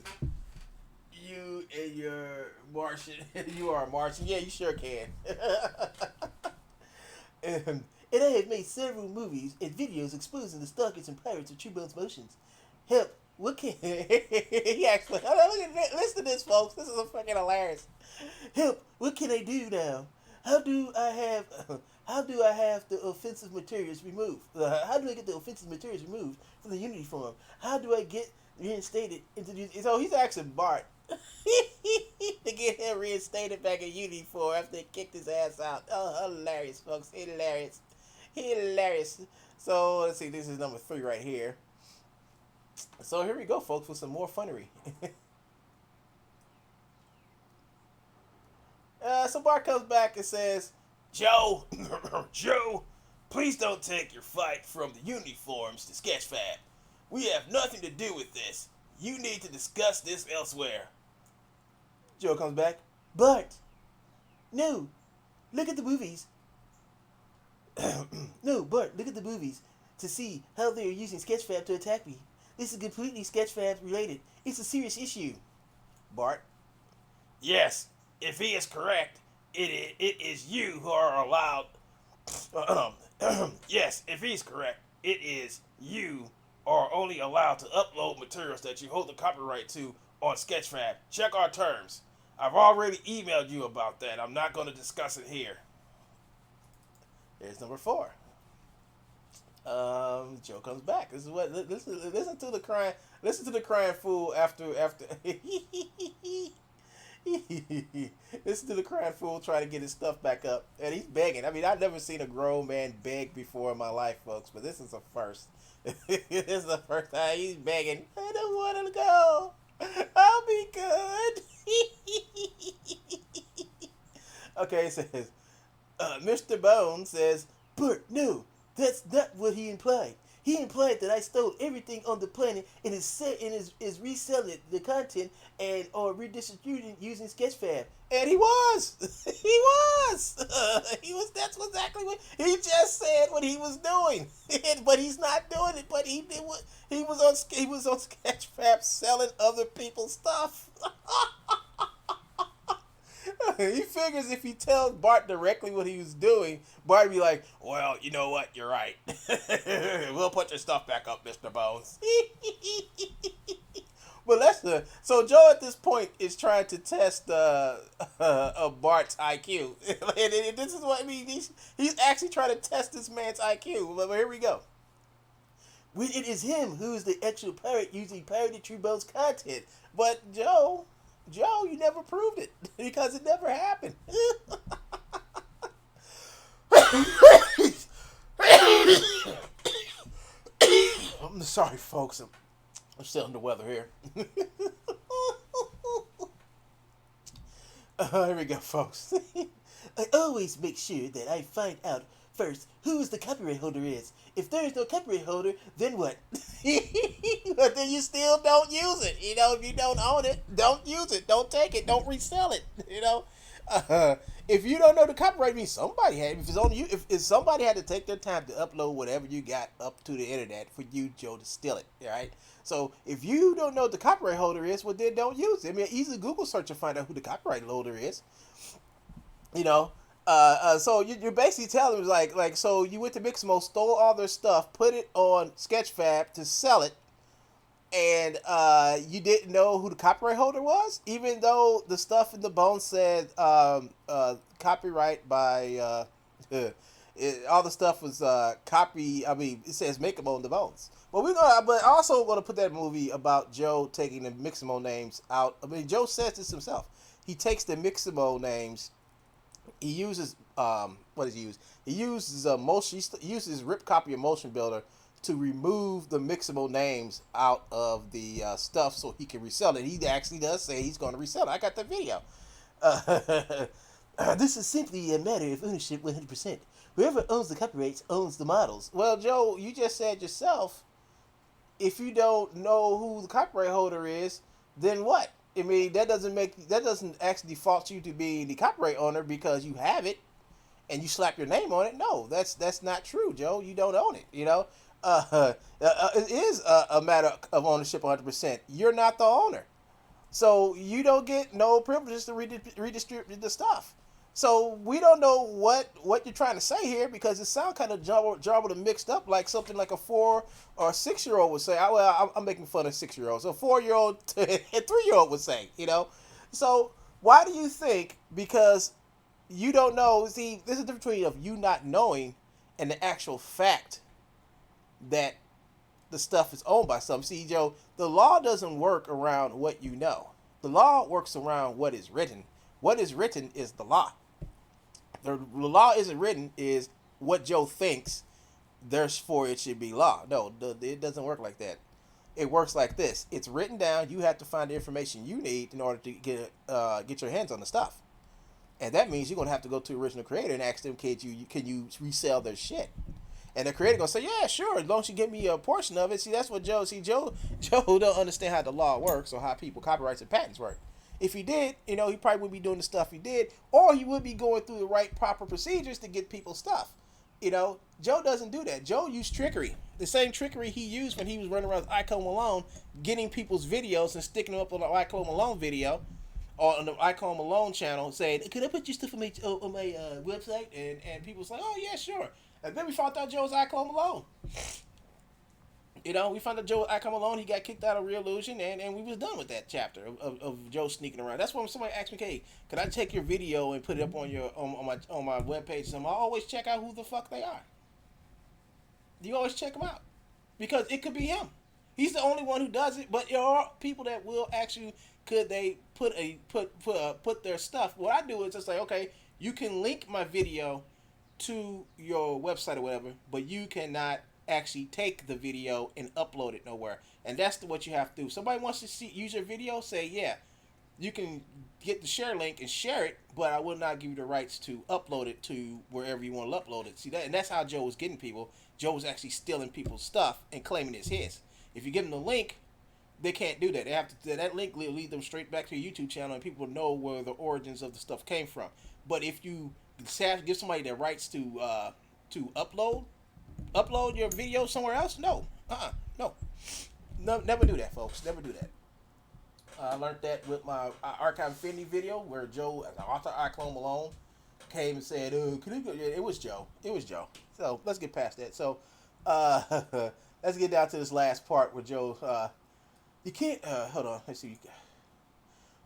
your Martian, you are a Martian? Yeah, you sure can. And I have made several movies and videos exposing the stalkers and pirates of Truebones motions. Help, what can... he actually... Listen to this, folks. This is fucking hilarious. Help, what can I do now? How do I have the offensive materials removed? How do I get the offensive materials removed from the Unity form? How do I get reinstated into the... So he's asking Bart to get him reinstated back in Unity form after they kicked his ass out. Oh, hilarious, folks. Hilarious. Hilarious. So, let's see. This is number 3 right here. So here we go, folks, with some more funnery. So Bart comes back and says, Joe, Joe, please don't take your fight from the Unity forums to Sketchfab. We have nothing to do with this. You need to discuss this elsewhere. Joe comes back, Bart, no, look at the movies. No, Bart, look at the movies to see how they are using Sketchfab to attack me. This is completely Sketchfab related. It's a serious issue. Bart. Yes, if he is correct, it is you who are allowed... yes, if he's correct, it is you are only allowed to upload materials that you hold the copyright to on Sketchfab. Check our terms. I've already emailed you about that. I'm not going to discuss it here. Here's number 4. Joe comes back. This is what listen to the crying. Listen to the crying fool after. Listen to the crying fool trying to get his stuff back up, and he's begging. I mean, I've never seen a grown man beg before in my life, folks, but this is a first. This is the first time he's begging. I don't want to go. I'll be good. Okay, it says, Mr. Bones says, Bert, no. That's not what he implied. He implied that I stole everything on the planet and is reselling the content and or redistributing using Sketchfab. And he was. He was. That's exactly what he just said what he was doing. But he's not doing it. But he did what he was on Sketchfab selling other people's stuff. He figures if he tells Bart directly what he was doing, Bart would be like, well, you know what? You're right. We'll put your stuff back up, Mr. Bones. But so Joe at this point is trying to test Bart's IQ, and this is what I mean. He's actually trying to test this man's IQ. But here we go. It is him who is the actual pirate using pirated Truebones content. But Joe, you never proved it because it never happened. I'm sorry, folks. I'm still under weather here. Here we go, folks. I always make sure that I find out first who the copyright holder is. If there is no copyright holder, then what? But then you still don't use it. You know, if you don't own it, don't use it. Don't take it. Don't resell it. You know, if you don't know the copyright, means somebody had. If it's on you, if somebody had to take their time to upload whatever you got up to the internet for you, Joe, to steal it. All right. So if you don't know what the copyright holder is, well, then don't use it. I mean, easy Google search to find out who the copyright holder is. You know. So you're basically telling them like so you went to Mixamo, stole all their stuff, put it on Sketchfab to sell it, and you didn't know who the copyright holder was, even though the stuff in the bone said copyright by all the stuff was copy. I mean, it says Mixamo in the bones. But but also gonna put that movie about Joe taking the Mixamo names out. I mean, Joe says this himself. He takes the Mixamo names. He uses what does he use? He uses He uses rip copy of Motion Builder to remove the Mixamo names out of the stuff so he can resell it. He actually does say he's going to resell it. I got the video. This is simply a matter of ownership 100%. Whoever owns the copyrights owns the models. Well, Joe, you just said yourself, if you don't know who the copyright holder is, then what? I mean, that doesn't actually default you to being the copyright owner because you have it and you slap your name on it. No, that's not true, Joe. You don't own it. You know, it is a matter of ownership 100%. You're not the owner, so you don't get no privileges to redistribute the stuff. So we don't know what you're trying to say here because it sounds kind of jumbled and mixed up like something like a 4 or 6-year-old would say. Well, I'm making fun of 6-year-olds. A 4-year-old and 3-year-old would say, you know. So why do you think? Because you don't know. See, there's a difference between of you not knowing and the actual fact that the stuff is owned by something. See, Joe, the law doesn't work around what you know. The law works around what is written. What is written is the law. The law isn't written is what Joe thinks, therefore it should be law. No, it doesn't work like that. It works like this. It's written down. You have to find the information you need in order to get your hands on the stuff. And that means you're going to have to go to the original creator and ask them, can you resell their shit? And the creator going to say, yeah, sure, as long as you give me a portion of it. See, that's what Joe don't understand how the law works or how people copyrights and patents work. If he did, you know, he probably would be doing the stuff he did, or he would be going through the right proper procedures to get people's stuff. You know, Joe doesn't do that. Joe used trickery. The same trickery he used when he was running around with Icon Malone, getting people's videos and sticking them up on the Icon Malone video, or on the Icon Malone channel, saying, "Can I put your stuff on my website?" And people was like, "Oh yeah, sure." And then we found out Joe was Icon Malone. You know, we found out Joe Icon Malone, he got kicked out of Real Illusion, and we was done with that chapter of Joe sneaking around. That's when somebody asked me, "Hey, could I take your video and put it up on my webpage?" And I always check out who the fuck they are. You always check them out because it could be him. He's the only one who does it, but there are people that will actually could they put their stuff. What I do is just like, okay, you can link my video to your website or whatever, but you cannot actually take the video and upload it nowhere. And that's what you have to do. If somebody wants to use your video, say, yeah, you can get the share link and share it, but I will not give you the rights to upload it to wherever you want to upload it. See that, and that's how Joe was getting people. Joe was actually stealing people's stuff and claiming it's his. If you give them the link, they can't do that. They have to. That link will lead them straight back to your YouTube channel, and people know where the origins of the stuff came from. But if you give somebody the rights to upload your video somewhere else, no, never do that, folks. Never do that. I learned that with my Archive Infinity video, where Joe, the author Icon Malone, came and said, "Can you go?" Yeah, it was Joe. So let's get past that. So let's get down to this last part where Joe You can't. Hold on. Let's see.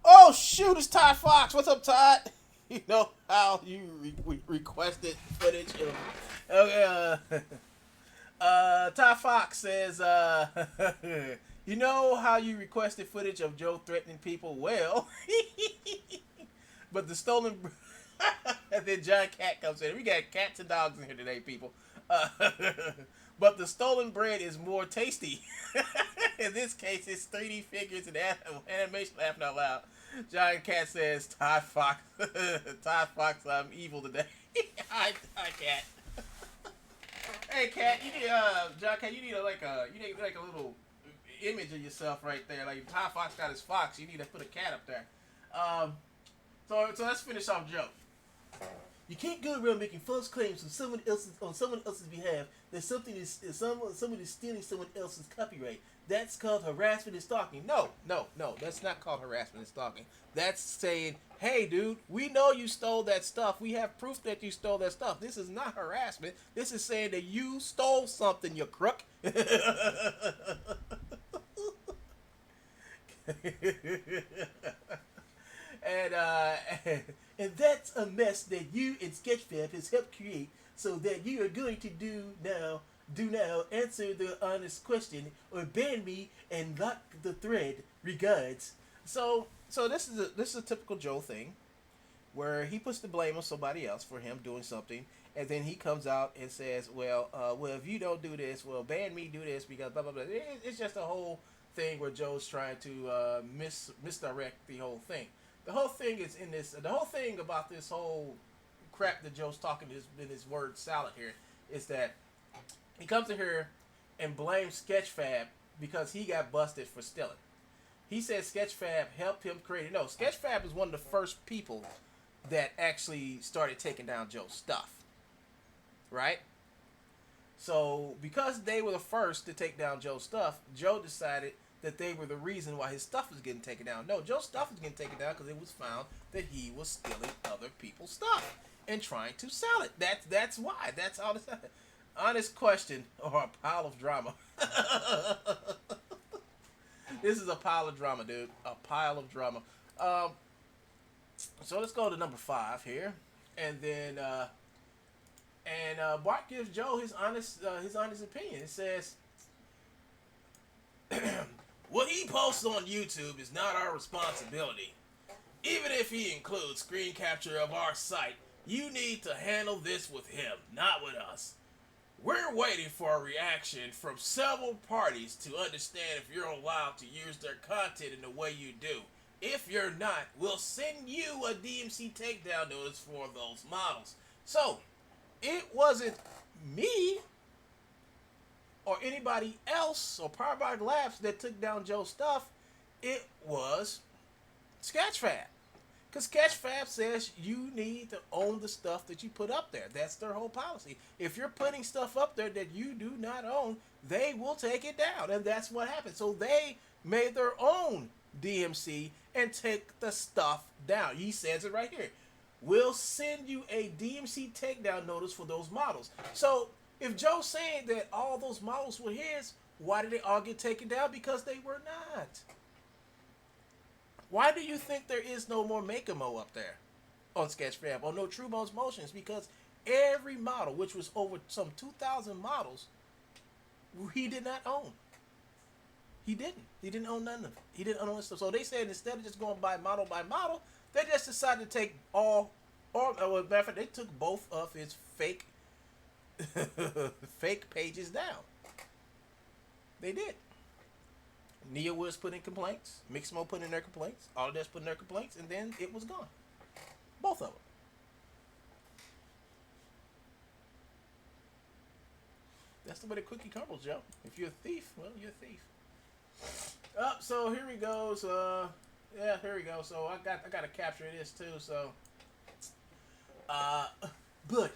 Oh shoot! It's Todd Fox. What's up, Todd? You know how you requested footage of. Okay. Todd Fox says, you know how you requested footage of Joe threatening people? Well, but the stolen. And then John Cat comes in. We got cats and dogs in here today, people. But the stolen bread is more tasty. In this case, it's 3D figures and animation laughing out loud. John Cat says, Todd Fox, Todd Fox, I'm evil today. Hi, Cat. Hey, Cat, you need John Cat, you need like a little image of yourself right there. Like Todd Fox got his fox, you need to put a cat up there. So let's finish off Joe. You can't go around making false claims on someone else's behalf that somebody is stealing someone else's copyright. That's called harassment and stalking. No, that's not called harassment and stalking. That's saying, hey, dude, we know you stole that stuff. We have proof that you stole that stuff. This is not harassment. This is saying that you stole something, you crook. And that's a mess that you and Sketchfab has helped create, so that you are going to do now, answer the honest question, or ban me and lock the thread. Regards. So this is a typical Joe thing, where he puts the blame on somebody else for him doing something, and then he comes out and says, well, if you don't do this, well, ban me, do this, because blah blah blah. It's just a whole thing where Joe's trying to misdirect the whole thing. The whole thing is in this. The whole thing about this whole crap that Joe's talking in his word salad here is that he comes in here and blames Sketchfab because he got busted for stealing. He says Sketchfab helped him create it. No, Sketchfab is one of the first people that actually started taking down Joe's stuff. Right? So because they were the first to take down Joe's stuff, Joe decided that they were the reason why his stuff was getting taken down. No, Joe's stuff was getting taken down because it was found that he was stealing other people's stuff and trying to sell it. That's why. That's all this. Honest question or a pile of drama. This is a pile of drama, dude. A pile of drama. So let's go to number 5 here, and then Bart gives Joe his honest opinion. It says, what he posts on YouTube is not our responsibility. Even if he includes screen capture of our site, you need to handle this with him, not with us. We're waiting for a reaction from several parties to understand if you're allowed to use their content in the way you do. If you're not, we'll send you a DMC takedown notice for those models. So, it wasn't me or anybody else or Powerbag Labs that took down Joe's stuff. It was Sketchfab. Because Sketchfab says you need to own the stuff that you put up there. That's their whole policy. If you're putting stuff up there that you do not own, they will take it down. And that's what happened. So they made their own DMC and take the stuff down. He says it right here. We'll send you a DMC takedown notice for those models. So if Joe's saying that all those models were his, why did they all get taken down? Because they were not. Why do you think there is no more Make-A-Mo up there on Sketchfab or no Truebones Motions? Because every model, which was over some 2,000 models, he did not own. He didn't. He didn't own none of it. He didn't own stuff. So they said instead of just going by model, they just decided to take well, matter of fact, they took both of his fake pages down. They did. Nia was put in complaints. Mixmo put in their complaints. Autodesk put in their complaints, and then it was gone. Both of them. That's the way the cookie crumbles, Joe. If you're a thief, well, you're a thief. So here we go. So here we go. So I got to capture this too. So, but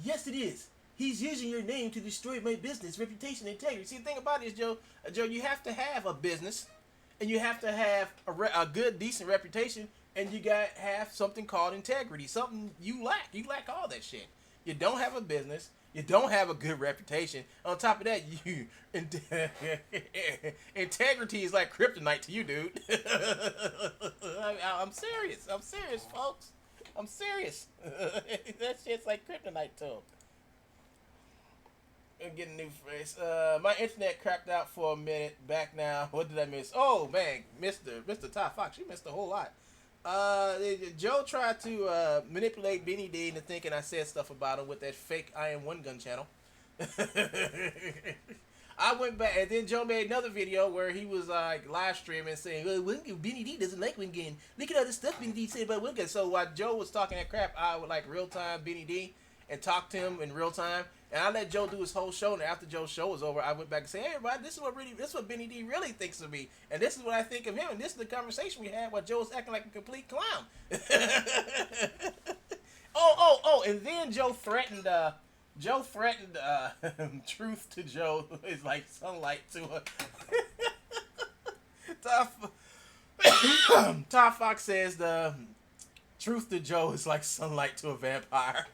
yes, it is. He's using your name to destroy my business, reputation, and integrity. See, the thing about it is, Joe, you have to have a business, and you have to have a good, decent reputation, and you have something called integrity, something you lack. You lack all that shit. You don't have a business. You don't have a good reputation. On top of that, you integrity is like kryptonite to you, dude. I'm serious. I'm serious, folks. I'm serious. That shit's like kryptonite to him. I'm getting a new phrase. My internet crapped out for a minute. Back now. What did I miss? Oh man, Mr. Ty Fox, you missed a whole lot. Joe tried to manipulate Benny D into thinking I said stuff about him with that fake I Am One Gun channel. I went back, and then Joe made another video where he was like live streaming saying, Benny D doesn't like One Gun. Look at all this stuff Benny D said about One Gun. So while Joe was talking that crap, I would like real time Benny D and talk to him in real time. And I let Joe do his whole show, and after Joe's show was over, I went back and said, "Hey, everybody, this is what Benny D really thinks of me, and this is what I think of him, and this is the conversation we had while Joe was acting like a complete clown." And then Joe threatened. Truth to Joe is like sunlight to a. Tom Fox says the truth to Joe is like sunlight to a vampire.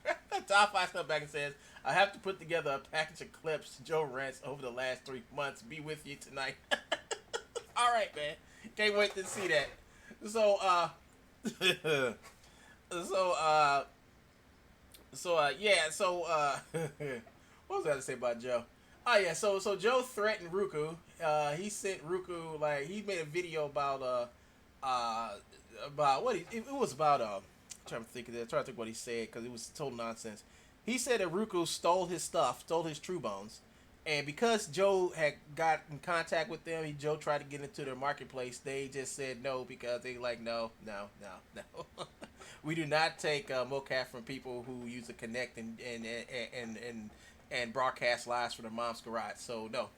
Tom Fox comes back and says, I have to put together a package of clips Joe rants over the last 3 months. Be with you tonight. All right, man. Can't wait to see that. So, what was I to say about Joe? Oh yeah, so Joe threatened Roku. He sent Roku, like, he made a video about what it was about. I'm trying to think of that. Trying to think what he said because it was total nonsense. He said that Roku stole his stuff, stole his Truebones, and because Joe had got in contact with them, Joe tried to get into their marketplace. They just said no because they like no. We do not take mocap from people who use a Connect and broadcast lives from their mom's garage. So no.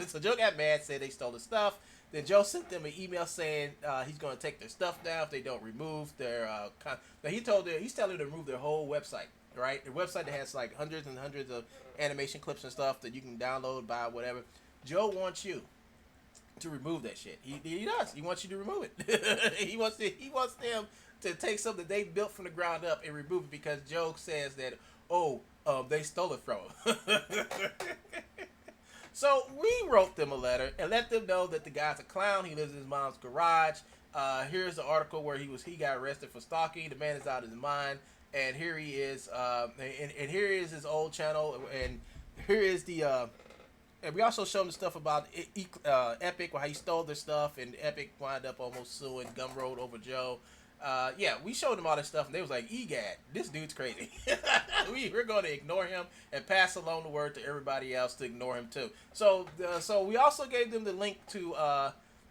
So Joe got mad, said they stole his stuff. Then Joe sent them an email saying he's going to take their stuff down if they don't remove their. Now he's telling them to remove their whole website. Right, the website that has like hundreds and hundreds of animation clips and stuff that you can download, buy, whatever. Joe wants you to remove that shit. He does. He wants you to remove it. He wants them to take something that they built from the ground up and remove it because Joe says that they stole it from him. So we wrote them a letter and let them know that the guy's a clown. He lives in his mom's garage. Here's the article where he got arrested for stalking. The man is out of his mind. And here he is, and here is his old channel, and here is the, and we also showed him stuff about Epic, how he stole their stuff, and Epic wound up almost suing Gumroad over Joe. We showed them all this stuff, and they was like, "Egad, this dude's crazy." We're going to ignore him and pass along the word to everybody else to ignore him too. So we also gave them the link to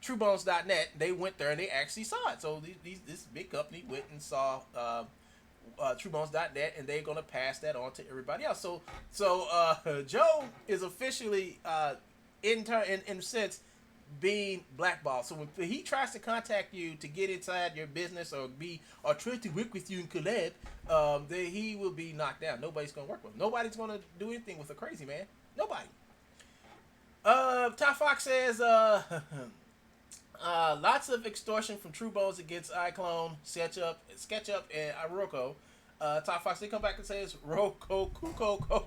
Truebones.net. They went there and they actually saw it. So this big company went and saw. Truebones.net, and they're gonna pass that on to everybody else. So Joe is officially in a sense being blackballed. So when he tries to contact you to get inside your business or try to work with you in collab, he will be knocked down. Nobody's gonna work with him. Nobody's gonna do anything with a crazy man. Nobody. Tom Fox says lots of extortion from Truebones against iClone, SketchUp, and Roku. Tom Fox, they come back and says Roku,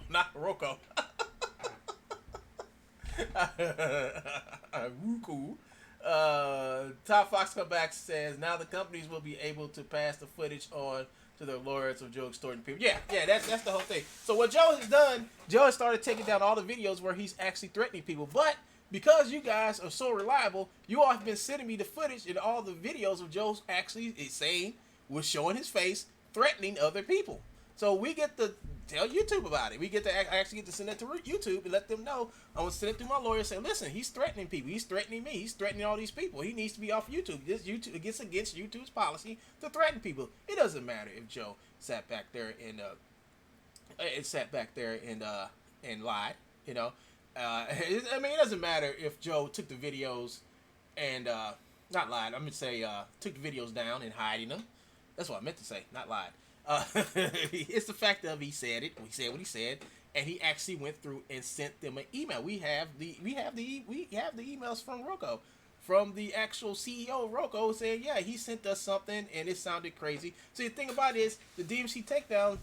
not Roku. Roku. Tom Fox come back and says now the companies will be able to pass the footage on to their lawyers of Joe extorting people. Yeah, that's the whole thing. So what Joe has done, Joe has started taking down all the videos where he's actually threatening people, but because you guys are so reliable, you all have been sending me the footage and all the videos of Joe's actually saying, was showing his face, threatening other people. So we get to tell YouTube about it. We get to actually get to send it to YouTube and let them know. I'm going to send it through my lawyer saying, listen, he's threatening people. He's threatening me. He's threatening all these people. He needs to be off YouTube. It gets against YouTube's policy to threaten people. It doesn't matter if Joe sat back there and lied, you know. It doesn't matter if Joe took the videos and not lied. I'm gonna say took the videos down and hiding them. That's what I meant to say, not lied. It's the fact of he said it. He said what he said, and he actually went through and sent them an email. We have the emails from Roku, from the actual CEO of Roku saying, yeah, he sent us something and it sounded crazy. So the thing about it is the DMC takedown,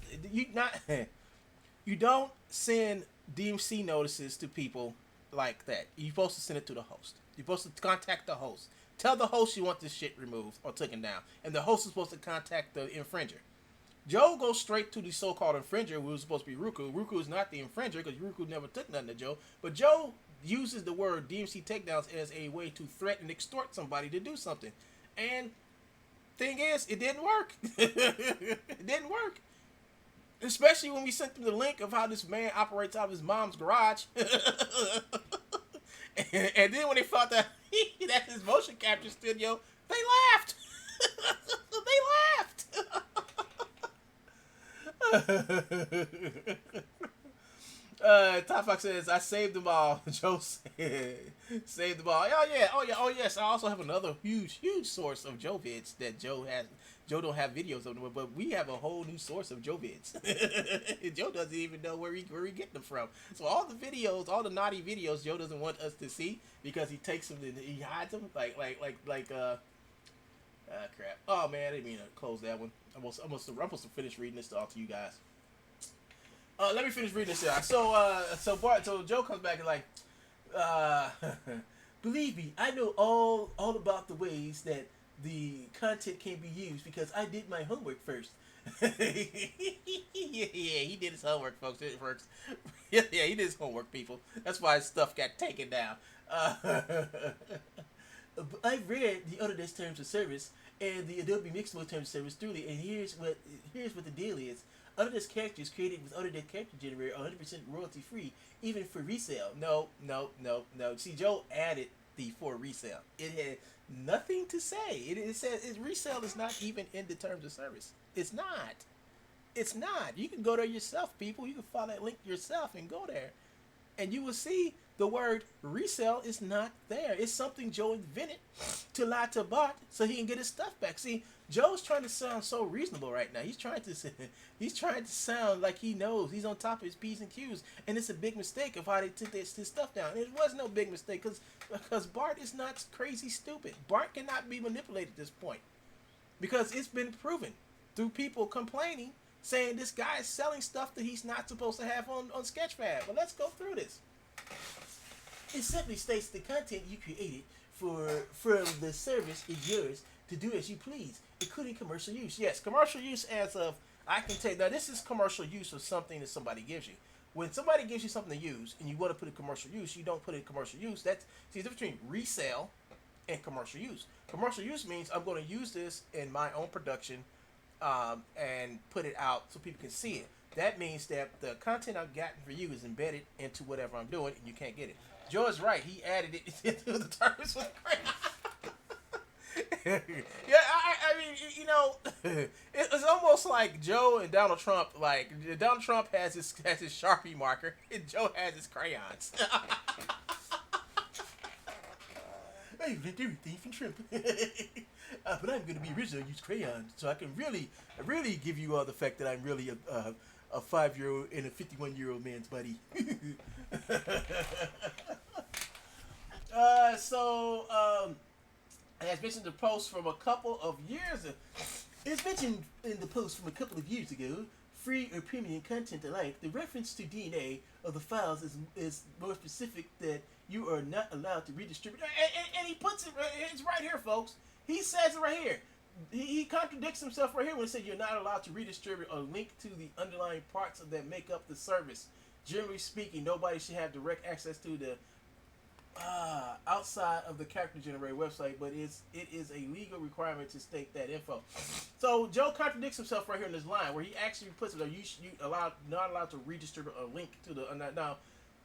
You don't send DMC notices to people like that. You're supposed to send it to the host. You're supposed to contact the host. Tell the host you want this shit removed or taken down. And the host is supposed to contact the infringer. Joe goes straight to the so-called infringer, who was supposed to be Ruku. Ruku is not the infringer because Ruku never took nothing to Joe. But Joe uses the word DMC takedowns as a way to threaten and extort somebody to do something. And thing is, it didn't work. It didn't work. Especially when we sent them the link of how this man operates out of his mom's garage. And then when they found that that's his motion capture studio, they laughed. They laughed. Top Fox says, I saved them all. Joe said, saved them all. Oh yes. I also have another huge source of Joe vids that Joe has. Joe don't have videos of them, but we have a whole new source of Joe vids. Joe doesn't even know where he get them from. So all the videos, all the naughty videos, Joe doesn't want us to see because he takes them and he hides them like crap. Oh man, I didn't mean to close that one. I'm supposed to finish reading this all to you guys. Let me finish reading this here. So Joe comes back and like, believe me, I know all about the ways that the content can be used because I did my homework first. Yeah, he did his homework, folks. Yeah, he did his homework, people. That's why his stuff got taken down. I read the Autodesk Terms of Service and the Adobe Mixable Terms of Service thoroughly, and here's what the deal is. Autodesk characters created with Autodesk Character Generator are 100% royalty free, even for resale. No. See, Joe added the for resale. It had nothing to say. It says resale is not even in the terms of service. It's not. You can go there yourself, people. You can follow that link yourself and go there, and you will see the word resale is not there. It's something Joe invented to lie to Bart so he can get his stuff back. See, Joe's trying to sound so reasonable right now. He's trying to sound like he knows. He's on top of his P's and Q's, and it's a big mistake of how they took his stuff down. And it was no big mistake because Bart is not crazy stupid. Bart cannot be manipulated at this point because it's been proven through people complaining, saying this guy is selling stuff that he's not supposed to have on Sketchpad. Well, let's go through this. It simply states the content you created from the service is yours to do as you please, including commercial use. Yes, commercial use as of, I can tell you, now this is commercial use of something that somebody gives you. When somebody gives you something to use and you want to put in commercial use, you don't put in commercial use. That's the difference between resale and commercial use. Commercial use means I'm going to use this in my own production and put it out so people can see it. That means that the content I've gotten for you is embedded into whatever I'm doing and you can't get it. Joe is right. He added it into the terms with yeah, I mean, you know, it's almost like Joe and Donald Trump. Like Donald Trump has his Sharpie marker, and Joe has his crayons. I read everything from Trump, but I'm going to be original. Use crayons, so I can really give you all the fact that I'm really a 5-year-old and a 51-year-old man's buddy. As mentioned the post from a couple of years ago. It's mentioned in the post from a couple of years ago, free or premium content alike. The reference to DNA of the files is more specific that you are not allowed to redistribute. And he puts it, it's right here, folks. He says it right here. He contradicts himself right here when he says you're not allowed to redistribute or link to the underlying parts of that make up the service. Generally speaking, nobody should have direct access to the outside of the character generator website, but it is a legal requirement to state that info. So Joe contradicts himself right here in this line where he actually puts it, you not allowed to redistribute a link to the now.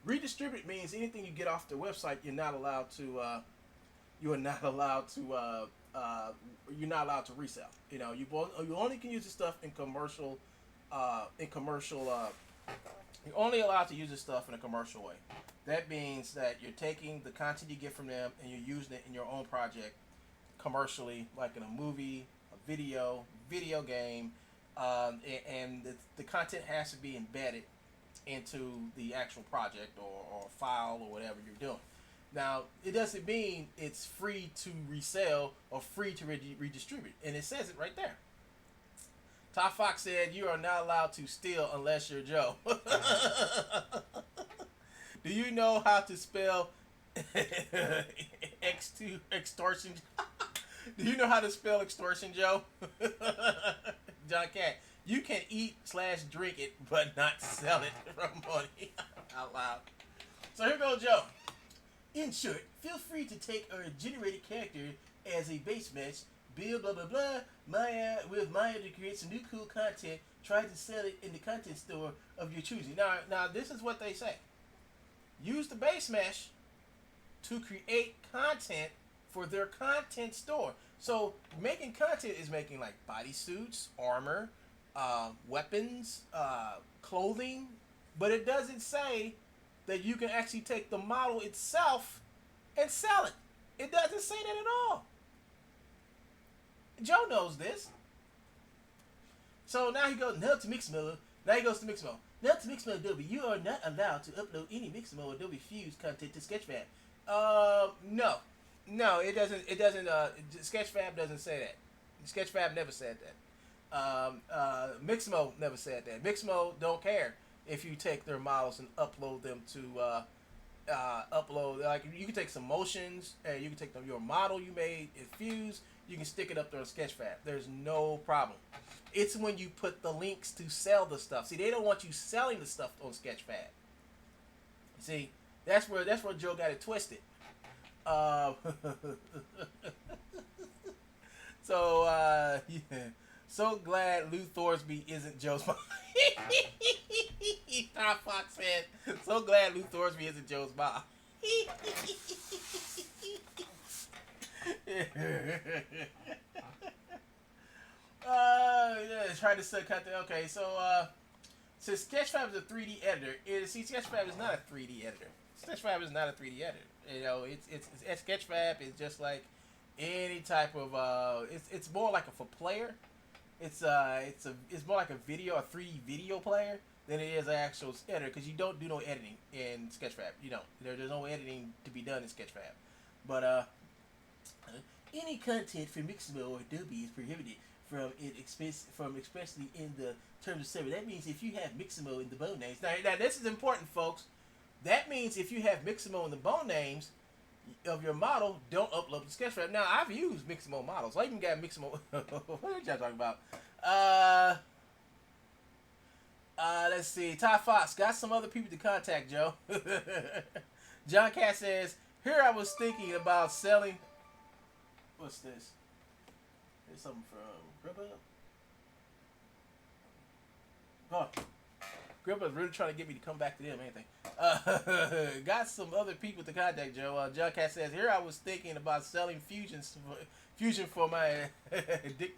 Redistribute means anything you get off the website, you're not allowed to resell. You know, you only can use this stuff in commercial. You're only allowed to use this stuff in a commercial way. That means that you're taking the content you get from them and you're using it in your own project commercially, like in a movie, a video game, and the content has to be embedded into the actual project or file or whatever you're doing. Now, it doesn't mean it's free to resell or free to redistribute, and it says it right there. Top Fox said you are not allowed to steal unless you're Joe. Do you know how to spell extortion? Do you know how to spell extortion, Joe? John Cat, you can eat/drink it, but not sell it for money. Out loud. So here goes Joe. In short, feel free to take a generated character as a base mesh, build blah blah blah, Maya to create some new cool content, try to sell it in the content store of your choosing. Now this is what they say. Use the base mesh to create content for their content store. So making content is making like bodysuits, armor, weapons, clothing, but it doesn't say that you can actually take the model itself and sell it. It doesn't say that at all. Joe knows this. So now he goes, now to Mixamo. Now he goes to Mixamo. Now to Mixamo Adobe. You are not allowed to upload any Mixamo Adobe Fuse content to Sketchfab. No, it doesn't. Sketchfab doesn't say that. Sketchfab never said that. Mixamo never said that. Mixamo don't care if you take their models and upload them to upload. Like you can take some motions and you can take your model you made in Fuse. You can stick it up there on Sketchfab. There's no problem. It's when you put the links to sell the stuff. See, they don't want you selling the stuff on Sketchfab. See, that's where Joe got it twisted. So yeah. So glad Lou Thorsby isn't Joe's mom. Tom Fox said, so glad Lou Thorsby isn't Joe's mom. Yeah, trying to set content. Okay, so since Sketchfab is a 3D editor, Sketchfab is not a 3D editor. Sketchfab is not a 3D editor. You know, it's Sketchfab is just like any type of it's more like for player. It's more like a 3D video player than it is an actual editor, because you don't do no editing in Sketchfab. You don't. There's no editing to be done in Sketchfab. But any content from Mixamo or Adobe is prohibited from expressly in the terms of service. That means if you have Mixamo in the bone names. Now this is important, folks. That means if you have Mixamo in the bone names of your model, don't upload to Sketchfab. Now I've used Mixamo models. I even got Mixamo. What are y'all talking about? Let's see. Ty Fox got some other people to contact, Joe. John Cass says, here I was thinking about selling. What's this? There's something from Grubhub. Oh, Grubhub's really trying to get me to come back to them. Anything. Got some other people to contact, Joe. John Cass says, here I was thinking about selling fusion for my addiction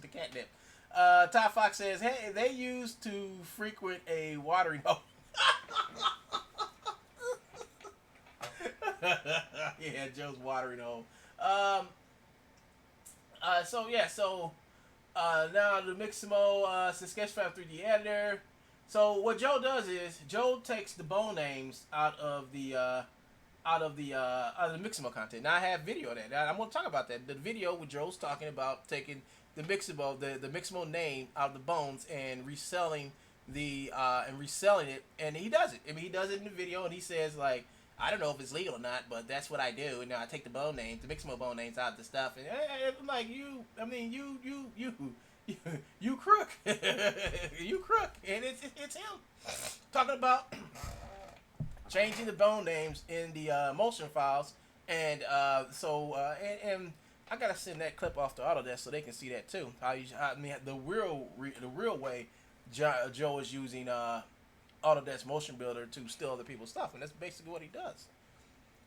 to catnip. Ty Fox says, hey, they used to frequent a watering hole. Yeah, Joe's watering hole. Now the Mixamo Sketchfab 3D editor. So what Joe does is Joe takes the bone names out of the Mixamo content. Now I have video of that. Now, I'm going to talk about that. The video where Joe's talking about taking the Mixamo name out of the bones and reselling it, and he does it. I mean, he does it in the video, and he says like, I don't know if it's legal or not, but that's what I do. And now I take the bone names, the Mixamo bone names out of the stuff, and I'm like, you crook, you crook, and it's him talking about changing the bone names in the motion files, and I gotta send that clip off to Autodesk so they can see that too. The real way Joe is using Autodesk Motion Builder to steal other people's stuff, and that's basically what he does.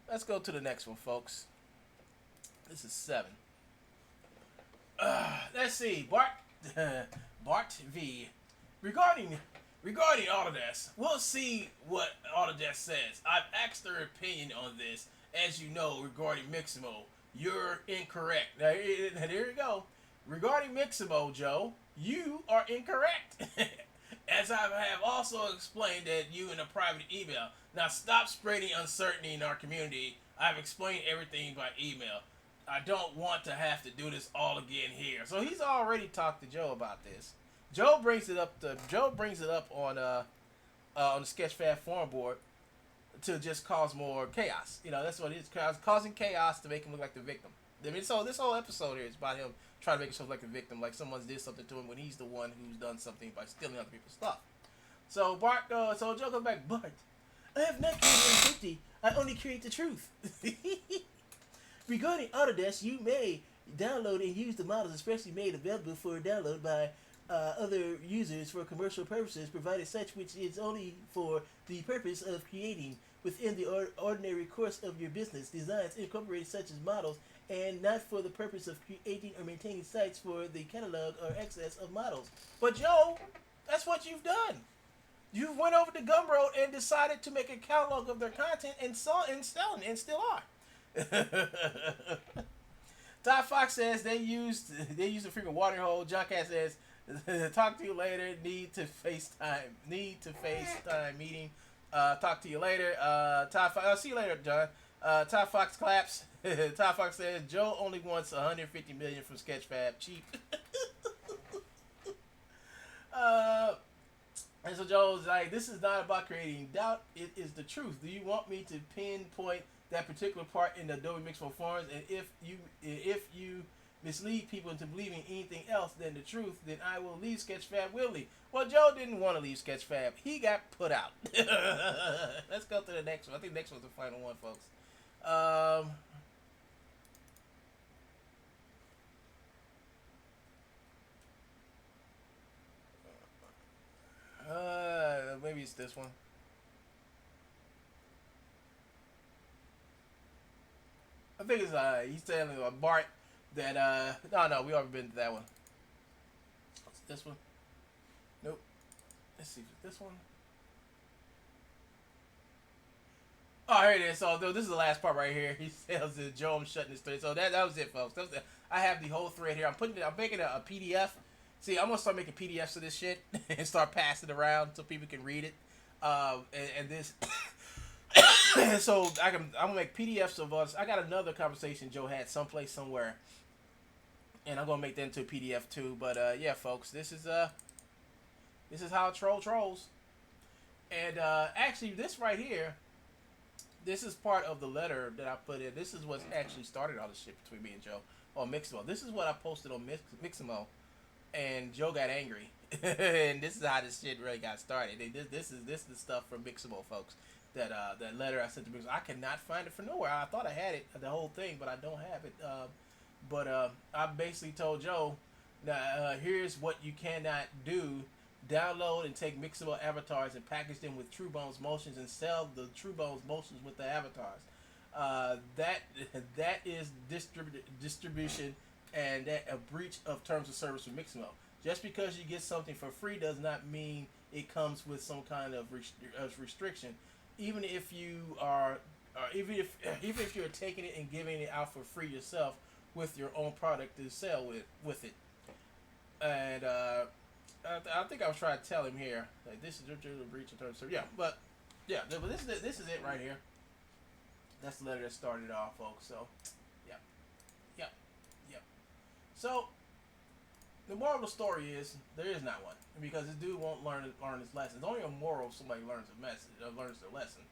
Let's go to the next one, folks. This is 7. Let's see, Bart V. Regarding Autodesk, we'll see what Autodesk says. I've asked their opinion on this. As you know, regarding Mixamo, you're incorrect. Now here you go. Regarding Mixamo, Joe, you are incorrect. As I have also explained that you in a private email. Now stop spreading uncertainty in our community. I've explained everything by email. I don't want to have to do this all again here. So he's already talked to Joe about this. Joe brings it up on the Sketchfab forum board to just cause more chaos. You know, that's what it is, causing chaos to make him look like the victim. I mean, so this whole episode here is about him trying to make himself like the victim, like someone did something to him when he's the one who's done something by stealing other people's stuff. So so Joe comes back, but I have not created identity. I only create the truth. Regarding Autodesk, you may download and use the models especially made available for download by other users for commercial purposes, provided such which is only for the purpose of creating within the ordinary course of your business designs incorporated such as models, and not for the purpose of creating or maintaining sites for the catalog or access of models. But Joe, that's what you've done. You went over to Gumroad and decided to make a catalog of their content and selling, and still are. Todd Fox says they used the freaking water hole. John Cat says, talk to you later. Need to FaceTime meeting. Talk to you later. I'll see you later, John. Todd Fox claps. Todd Fox says Joe only wants $150 million from Sketchfab. Cheap. And so Joe's like, this is not about creating doubt. It is the truth. Do you want me to pinpoint that particular part in the Adobe Mixmo forums? And if you mislead people into believing anything else than the truth, then I will leave Sketchfab willingly. Well, Joe didn't want to leave Sketchfab. He got put out. Let's go to the next one. I think the next one's the final one, folks. Maybe it's this one. I think it's he's telling Bart that no, we already been to that one. What's this one? Nope. Let's see if it's this one. Oh, here it is. So this is the last part right here. He tells Joe I'm shutting this thread. So that was it, folks. That was it. I have the whole thread here. I'm making a PDF. See, I'm gonna start making PDFs of this shit and start passing it around so people can read it. And this, so I'm gonna make PDFs of us. I got another conversation Joe had someplace somewhere, and I'm gonna make that into a PDF too. But yeah, folks, this is how a troll trolls. And actually, this right here, this is part of the letter that I put in. This is what actually started all the shit between me and Joe on Mixamo. This is what I posted on Mixamo. And Joe got angry, and this is how this shit really got started. This is the stuff from Mixamo, folks. That letter I sent to Mixamo. I cannot find it for nowhere. I thought I had it, the whole thing, but I don't have it. But I basically told Joe, here's what you cannot do: download and take Mixamo avatars and package them with Truebones motions and sell the Truebones motions with the avatars. That is distribution. And that a breach of terms of service with Mixamo. Just because you get something for free does not mean it comes with some kind of restriction. Even if you are, even if you're taking it and giving it out for free yourself with your own product to sell with it. And I think I was trying to tell him here like this is a breach of terms of service. Yeah, but this is it right here. That's the letter that started it off, folks. So. So, the moral of the story is there is not one because this dude won't learn his lesson. It's only a moral if somebody learns their lesson.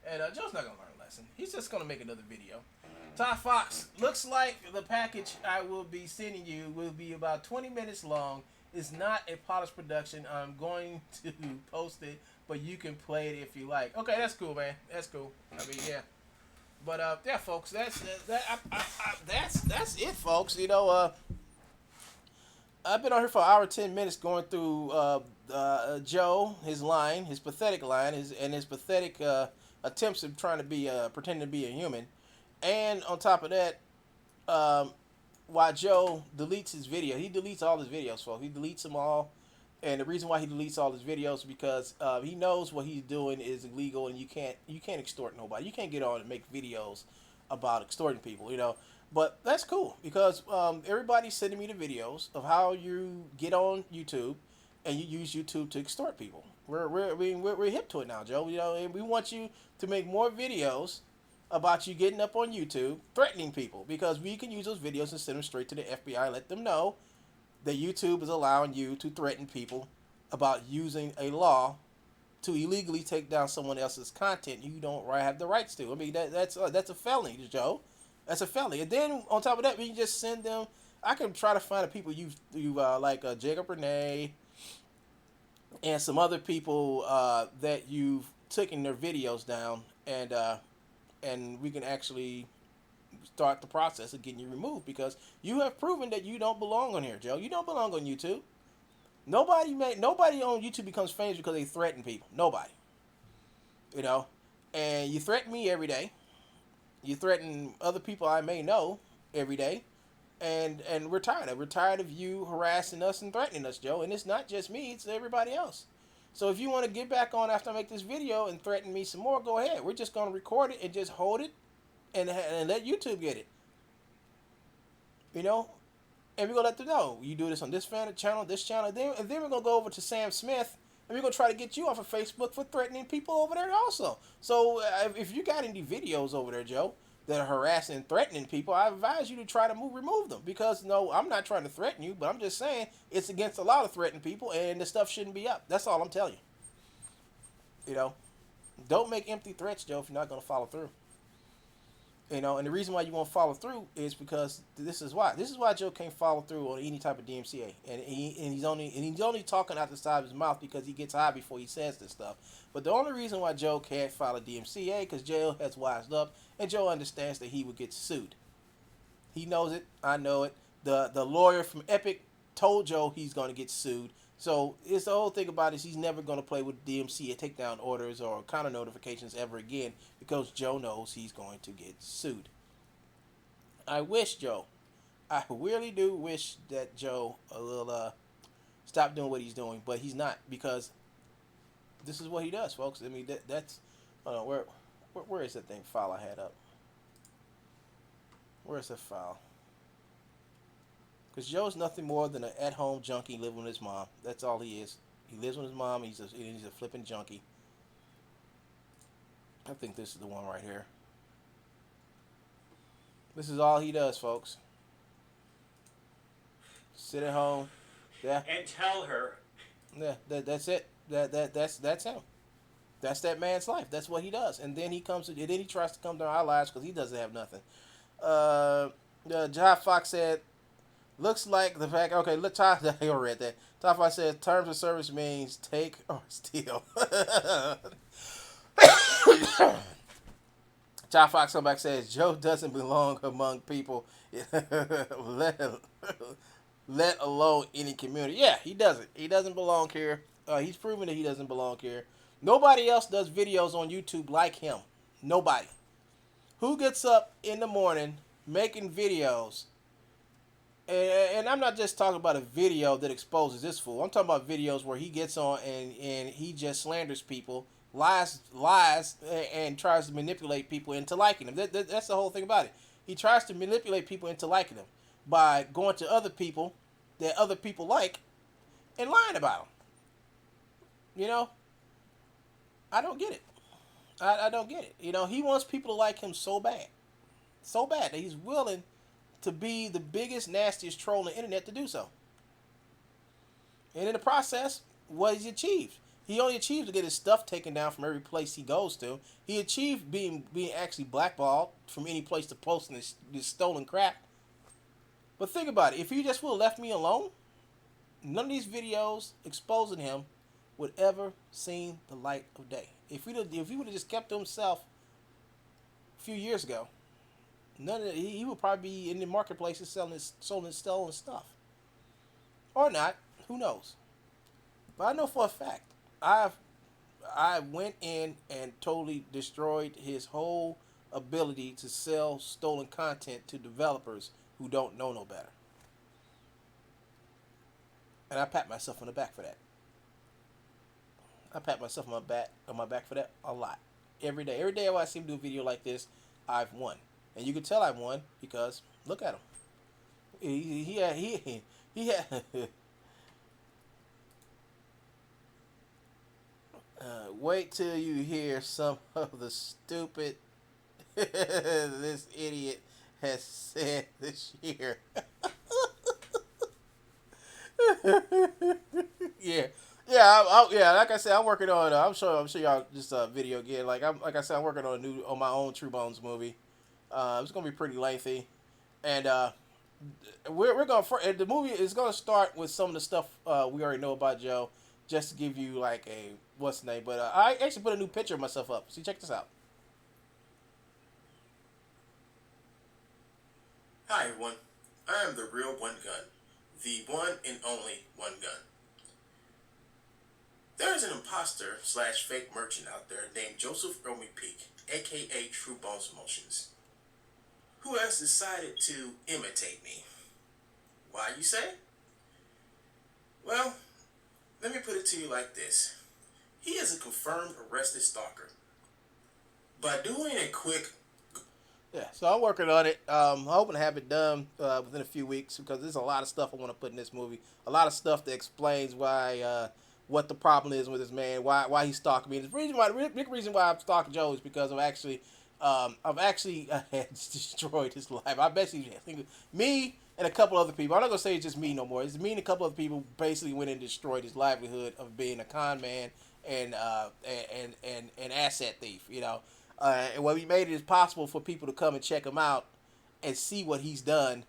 And Joe's not gonna learn a lesson. He's just gonna make another video. Todd Fox, looks like the package I will be sending you will be about 20 minutes long. It's not a polished production. I'm going to post it, but you can play it if you like. Okay, that's cool, man. That's cool. I mean, yeah. But yeah, folks, that's it, folks. You know, I've been on here for an hour 10 minutes going through Joe, his pathetic line, his pathetic attempts of trying to be pretending to be a human, and on top of that, why Joe deletes his video. He deletes all his videos, folks. He deletes them all, and the reason why he deletes all his videos is because he knows what he's doing is illegal, and you can't extort nobody. You can't get on and make videos about extorting people, you know. But that's cool because everybody's sending me the videos of how you get on YouTube and you use YouTube to extort people. We're hip to it now, Joe. You know, and we want you to make more videos about you getting up on YouTube threatening people, because we can use those videos and send them straight to the FBI, let them know that YouTube is allowing you to threaten people about using a law to illegally take down someone else's content you don't have the rights to. I mean, that's a felony, Joe. That's a felony. And then on top of that, we can just send them. I can try to find the people you like Jacob Renee and some other people that you've taken their videos down, and we can actually start the process of getting you removed, because you have proven that you don't belong on here, Joe. You don't belong on YouTube. Nobody on YouTube becomes famous because they threaten people. Nobody. You know, and you threaten me every day. You threaten other people I may know every day, and we're tired of. We're tired of you harassing us and threatening us, Joe. And it's not just me; it's everybody else. So if you want to get back on after I make this video and threaten me some more, go ahead. We're just gonna record it and just hold it, and let YouTube get it. You know. And we're going to let them know, you do this on this channel, this channel, and then we're going to go over to Sam Smith, and we're going to try to get you off of Facebook for threatening people over there also. So if you got any videos over there, Joe, that are harassing and threatening people, I advise you to try to remove them. Because, no, I'm not trying to threaten you, but I'm just saying it's against the law to threaten people, and the stuff shouldn't be up. That's all I'm telling you. You know, don't make empty threats, Joe, if you're not going to follow through. You know, and the reason why you won't follow through is because this is why Joe can't follow through on any type of DMCA, and he's only talking out the side of his mouth because he gets high before he says this stuff. But the only reason why Joe can't file a DMCA because Joe has wised up, and Joe understands that he would get sued. He knows it. I know it. The lawyer from Epic told Joe he's going to get sued. So it's the whole thing about it is he's never going to play with DMCA takedown orders or counter notifications ever again, because Joe knows he's going to get sued. I really do wish that Joe will stop doing what he's doing, but he's not, because this is what he does, folks. I mean, that's where is that thing file I had up? Where's the file? Because Joe's nothing more than an at-home junkie living with his mom. That's all he is. He lives with his mom. He's a flipping junkie. I think this is the one right here. This is all he does, folks. Sit at home. Yeah. And tell her. Yeah, that's it. That's him. That's that man's life. That's what he does. And then he tries to come to our lives because he doesn't have nothing. Jai Fox said, looks like the fact. Okay, look, I read that. Top 5 says terms of service means take or steal. Top Fox come back says Joe doesn't belong among people, let alone any community. Yeah, he doesn't. He doesn't belong here. He's proven that he doesn't belong here. Nobody else does videos on YouTube like him. Nobody. Who gets up in the morning making videos? And I'm not just talking about a video that exposes this fool. I'm talking about videos where he gets on and he just slanders people, lies, and tries to manipulate people into liking him. That's the whole thing about it. He tries to manipulate people into liking him by going to other people that other people like and lying about them. You know? I don't get it. I don't get it. You know, he wants people to like him so bad. So bad that he's willing to be the biggest, nastiest troll on the internet to do so. And in the process, what has he achieved? He only achieved to get his stuff taken down from every place he goes to. He achieved being actually blackballed from any place to post this stolen crap. But think about it. If he just would have left me alone, none of these videos exposing him would ever seen the light of day. If he would have just kept to himself a few years ago, he would probably be in the marketplaces selling stolen stuff. Or not. Who knows? But I know for a fact, I went in and totally destroyed his whole ability to sell stolen content to developers who don't know no better. And I pat myself on the back for that. I pat myself on my back for that a lot. Every day. Every day I see him do a video like this, I've won. And you can tell I won because look at him. He had wait till you hear some of the stupid this idiot has said this year. Yeah, yeah. Like I said, I'm working on. I'm sure y'all just video again. Like I said, I'm working on my own Truebones movie. It's gonna be pretty lengthy, and we're gonna the movie is gonna start with some of the stuff we already know about Joe, just to give you like a what's the name. But I actually put a new picture of myself up. See, check this out. Hi everyone, I am the real One Gun, the one and only One Gun. There is an imposter / fake merchant out there named Joseph Earlmy Peak, aka Truebones Promotions, who has decided to imitate me. Why, you say? Well, let me put it to you like this. He is a confirmed arrested stalker. By doing a quick... Yeah, so I'm working on it. I'm hoping to have it done within a few weeks because there's a lot of stuff I want to put in this movie. A lot of stuff that explains why, what the problem is with this man, why he's stalking me. The big reason why I'm stalking Joe is because I've actually destroyed his life. I think me and a couple other people. I'm not gonna say it's just me no more. It's me and a couple other people basically went and destroyed his livelihood of being a con man and asset thief. You know. And what we made it is possible for people to come and check him out and see what he's done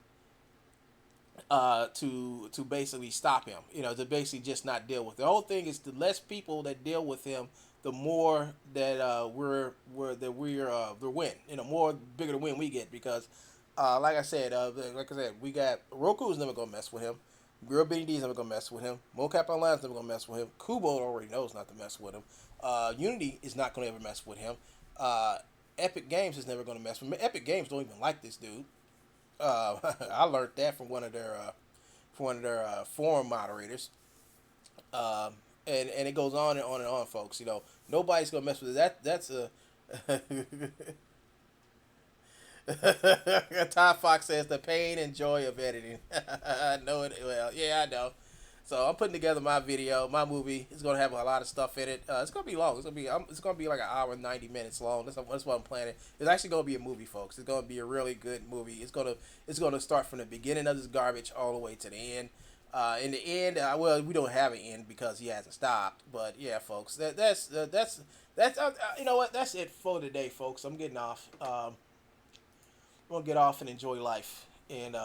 to basically stop him. You know, to basically just not deal with it. The whole thing is the less people that deal with him, the more that the win. You know, more bigger the win we get because, like I said, we got Roku's never gonna mess with him. Girl Benny D's never gonna mess with him. Mocap Online's never gonna mess with him. Kubo already knows not to mess with him. Unity is not gonna ever mess with him. Epic Games is never going to mess with me. Epic Games don't even like this dude. I learned that from one of their forum moderators. And it goes on and on and on, folks. You know, nobody's going to mess with it. That's a Todd Fox says the pain and joy of editing. I know it well. Yeah, I know. So I'm putting together my video, my movie. It's gonna have a lot of stuff in it. It's gonna be long. It's gonna be like an hour and 90 minutes long. That's what I'm planning. It's actually gonna be a movie, folks. It's gonna be a really good movie. It's gonna start from the beginning of this garbage all the way to the end. In the end, well, we don't have an end because he hasn't stopped. But yeah, folks, that's you know what? That's it for today, folks. I'm getting off. I'm gonna get off and enjoy life. And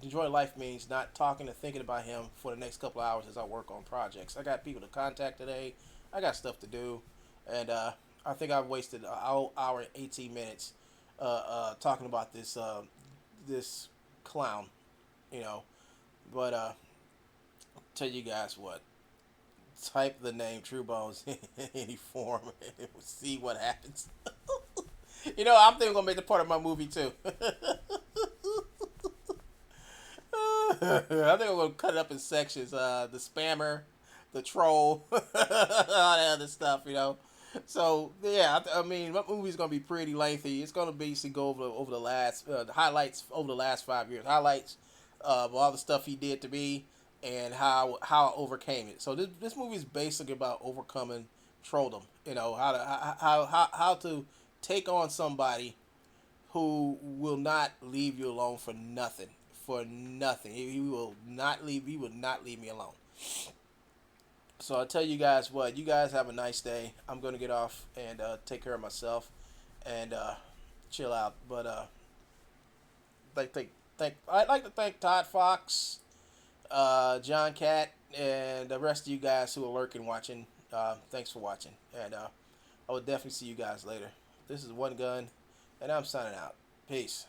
enjoy life means not talking and thinking about him for the next couple of hours as I work on projects. I got people to contact today. I got stuff to do. And I think I've wasted an hour and 18 minutes talking about this clown, you know. But tell you guys what. Type the name Truebones in any form and see what happens. You know, I'm thinking I'm going to make the part of my movie too. I think I'm gonna cut it up in sections. The spammer, the troll, all that other stuff, you know. So yeah, I mean, my movie's gonna be pretty lengthy. It's gonna basically go over the last the highlights over the last 5 years, highlights of all the stuff he did to me and how I overcame it. So this movie is basically about overcoming trolldom. You know, how to take on somebody who will not leave you alone for nothing. For nothing. He will not leave me alone. So I tell you guys what, you guys have a nice day. I'm gonna get off and take care of myself and chill out. But I'd like to thank Todd Fox, John Cat, and the rest of you guys who are lurking watching. Thanks for watching. And I will definitely see you guys later. This is One Gun, and I'm signing out. Peace.